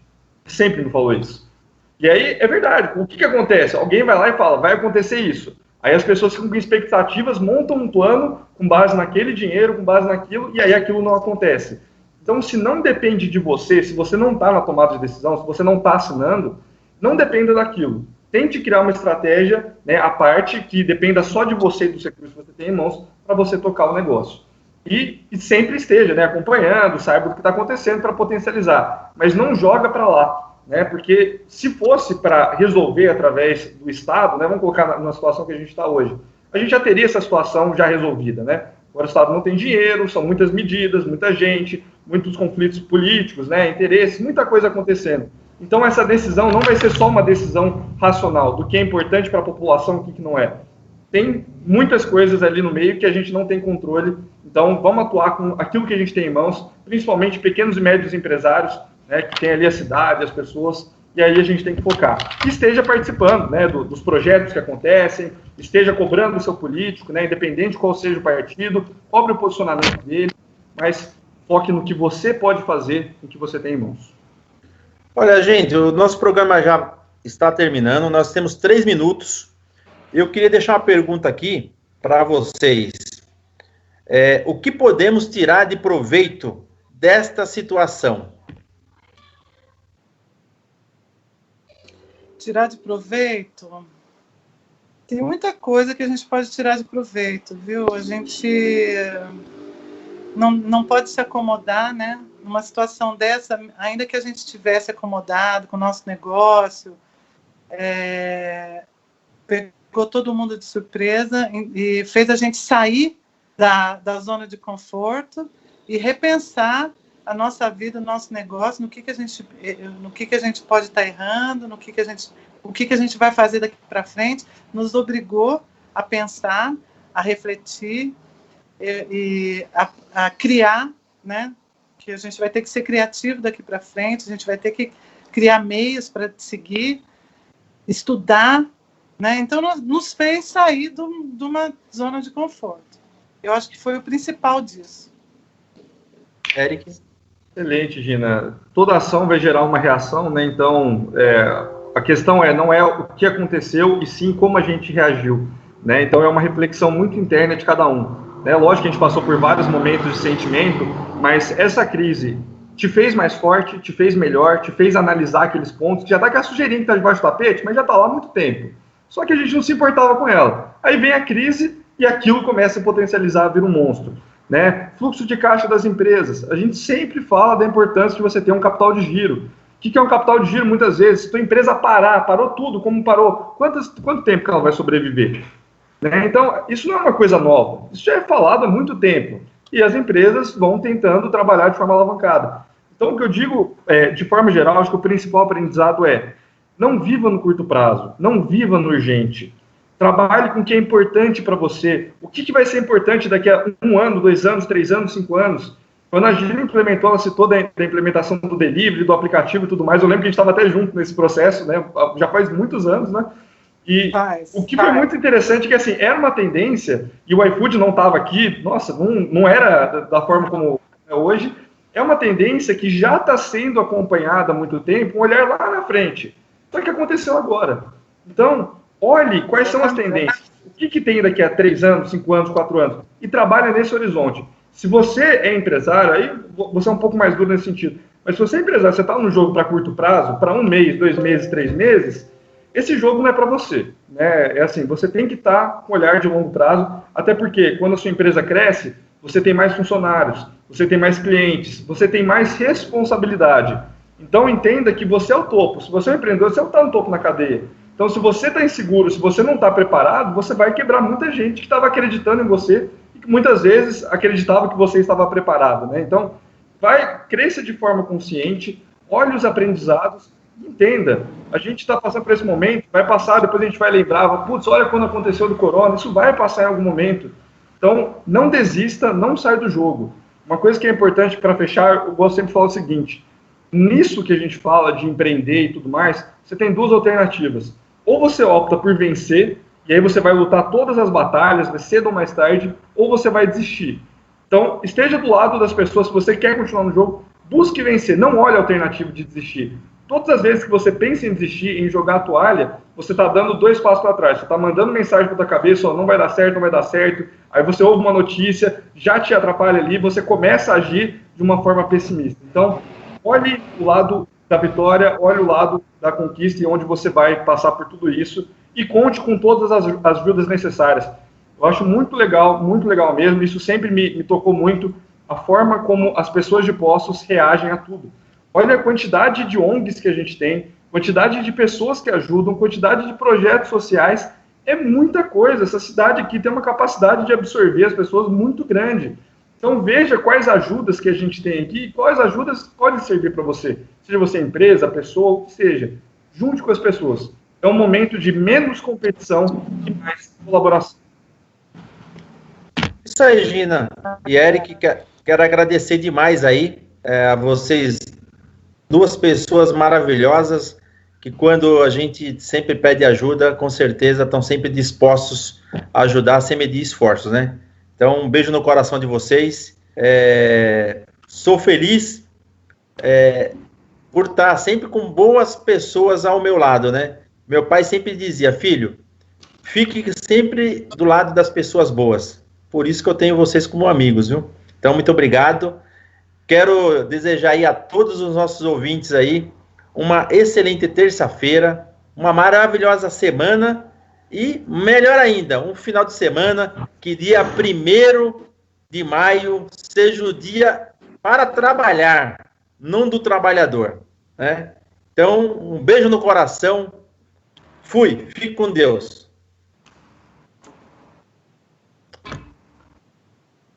Sempre me falou isso. E aí, é verdade. O que acontece? Alguém vai lá e fala, vai acontecer isso. Aí as pessoas ficam com expectativas, montam um plano com base naquele dinheiro, com base naquilo, e aí aquilo não acontece. Então, se não depende de você, se você não está na tomada de decisão, se você não está assinando, não dependa daquilo. Tente criar uma estratégia, né, à parte, que dependa só de você e dos recursos que você tem em mãos, para você tocar o negócio. E sempre esteja, né, acompanhando, saiba do que está acontecendo para potencializar. Mas não joga para lá, né, porque se fosse para resolver através do Estado, né, vamos colocar na situação que a gente está hoje, a gente já teria essa situação já resolvida. Né? Agora o Estado não tem dinheiro, são muitas medidas, muita gente, muitos conflitos políticos, né, interesses, muita coisa acontecendo. Então, essa decisão não vai ser só uma decisão racional, do que é importante para a população e o que não é. Tem muitas coisas ali no meio que a gente não tem controle, então vamos atuar com aquilo que a gente tem em mãos, principalmente pequenos e médios empresários, né, que tem ali a cidade, as pessoas, e aí a gente tem que focar. E esteja participando, né, dos projetos que acontecem, esteja cobrando o seu político, né, independente de qual seja o partido, cobre o posicionamento dele, mas foque no que você pode fazer, no que você tem em mãos. Olha, gente, o nosso programa já está terminando, nós temos 3 minutos. Eu queria deixar uma pergunta aqui para vocês. O que podemos tirar de proveito desta situação? Tirar de proveito? Tem muita coisa que a gente pode tirar de proveito, viu? A gente não pode se acomodar, né? Numa situação dessa, ainda que a gente estivesse acomodado com o nosso negócio, pegou todo mundo de surpresa e fez a gente sair da zona de conforto e repensar a nossa vida, o nosso negócio, no que a gente pode estar errando, o que a gente vai fazer daqui para frente. Nos obrigou a pensar, a refletir e a criar, né? Que a gente vai ter que ser criativo daqui para frente, a gente vai ter que criar meios para seguir, estudar, né? Então, nos fez sair de uma zona de conforto. Eu acho que foi o principal disso. Eric? Excelente, Gina. Toda ação vai gerar uma reação, né? Então, a questão não é o que aconteceu, e sim como a gente reagiu, né? Então, é uma reflexão muito interna de cada um, né? Lógico que a gente passou por vários momentos de sentimento, mas essa crise te fez mais forte, te fez melhor, te fez analisar aqueles pontos, que já está com a sujeirinha que está debaixo do tapete, mas já está lá há muito tempo. Só que a gente não se importava com ela. Aí vem a crise e aquilo começa a potencializar, vira um monstro, né? Fluxo de caixa das empresas. A gente sempre fala da importância de você ter um capital de giro. O que é um capital de giro? Muitas vezes, se tua empresa parou tudo, como parou, quanto tempo que ela vai sobreviver? Né? Então, isso não é uma coisa nova. Isso já é falado há muito tempo. E as empresas vão tentando trabalhar de forma alavancada. Então, o que eu digo, de forma geral, acho que o principal aprendizado não viva no curto prazo, não viva no urgente. Trabalhe com o que é importante para você. O que vai ser importante daqui a 1 ano, 2 anos, 3 anos, 5 anos? Quando a Gina implementou, ela citou da implementação do delivery, do aplicativo e tudo mais, eu lembro que a gente estava até junto nesse processo, né? Já faz muitos anos, né? E o que foi muito interessante é que, assim, era uma tendência, e o iFood não estava aqui, nossa, não era da forma como é hoje, é uma tendência que já está sendo acompanhada há muito tempo, um olhar lá na frente. Só que aconteceu agora. Então, olhe quais são as tendências, o que tem daqui a 3 anos, 5 anos, 4 anos, e trabalhe nesse horizonte. Se você é empresário, aí você é um pouco mais duro nesse sentido, mas se você é empresário, você está num jogo para curto prazo, para 1 mês, 2 meses, 3 meses, esse jogo não é para você, né? É assim, você tem que estar com olhar de longo prazo, até porque quando a sua empresa cresce, você tem mais funcionários, você tem mais clientes, você tem mais responsabilidade. Então entenda que você é o topo. Se você é um empreendedor, você está no topo na cadeia. Então, se você está inseguro, se você não está preparado, você vai quebrar muita gente que estava acreditando em você e que muitas vezes acreditava que você estava preparado, né? Então, cresça de forma consciente, olhe os aprendizados, entenda. A gente está passando por esse momento, vai passar, depois a gente vai lembrar, putz, olha quando aconteceu do corona, isso vai passar em algum momento. Então, não desista, não saia do jogo. Uma coisa que é importante para fechar, eu gosto sempre de falar o seguinte: nisso que a gente fala de empreender e tudo mais, você tem 2 alternativas. Ou você opta por vencer, e aí você vai lutar todas as batalhas, mais cedo ou mais tarde, ou você vai desistir. Então, esteja do lado das pessoas, se você quer continuar no jogo, busque vencer, não olhe a alternativa de desistir. Todas as vezes que você pensa em desistir, em jogar a toalha, você está dando 2 passos para trás, você está mandando mensagem para a tua cabeça, não vai dar certo, não vai dar certo, aí você ouve uma notícia, já te atrapalha ali, você começa a agir de uma forma pessimista. Então, olhe o lado da vitória, olhe o lado da conquista e onde você vai passar por tudo isso e conte com todas as ajudas necessárias. Eu acho muito legal mesmo, isso sempre me tocou muito, a forma como as pessoas de Poços reagem a tudo. Olha a quantidade de ONGs que a gente tem, quantidade de pessoas que ajudam, quantidade de projetos sociais, é muita coisa. Essa cidade aqui tem uma capacidade de absorver as pessoas muito grande. Então veja quais ajudas que a gente tem aqui, quais ajudas podem servir para você. Seja você empresa, pessoa, o que seja. Junte com as pessoas. É um momento de menos competição e mais colaboração. Isso aí, Gina e Eric, quero agradecer demais aí a vocês, 2 pessoas maravilhosas, que quando a gente sempre pede ajuda, com certeza estão sempre dispostos a ajudar sem medir esforços, né? Então, um beijo no coração de vocês. Sou feliz por estar sempre com boas pessoas ao meu lado, né? Meu pai sempre dizia, filho, fique sempre do lado das pessoas boas. Por isso que eu tenho vocês como amigos, viu? Então, muito obrigado. Quero desejar aí a todos os nossos ouvintes aí uma excelente terça-feira, uma maravilhosa semana e, melhor ainda, um final de semana que dia 1º de maio seja o dia para trabalhar, não do trabalhador, né? Então, um beijo no coração. Fui, fique com Deus.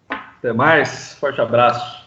Até mais, forte abraço.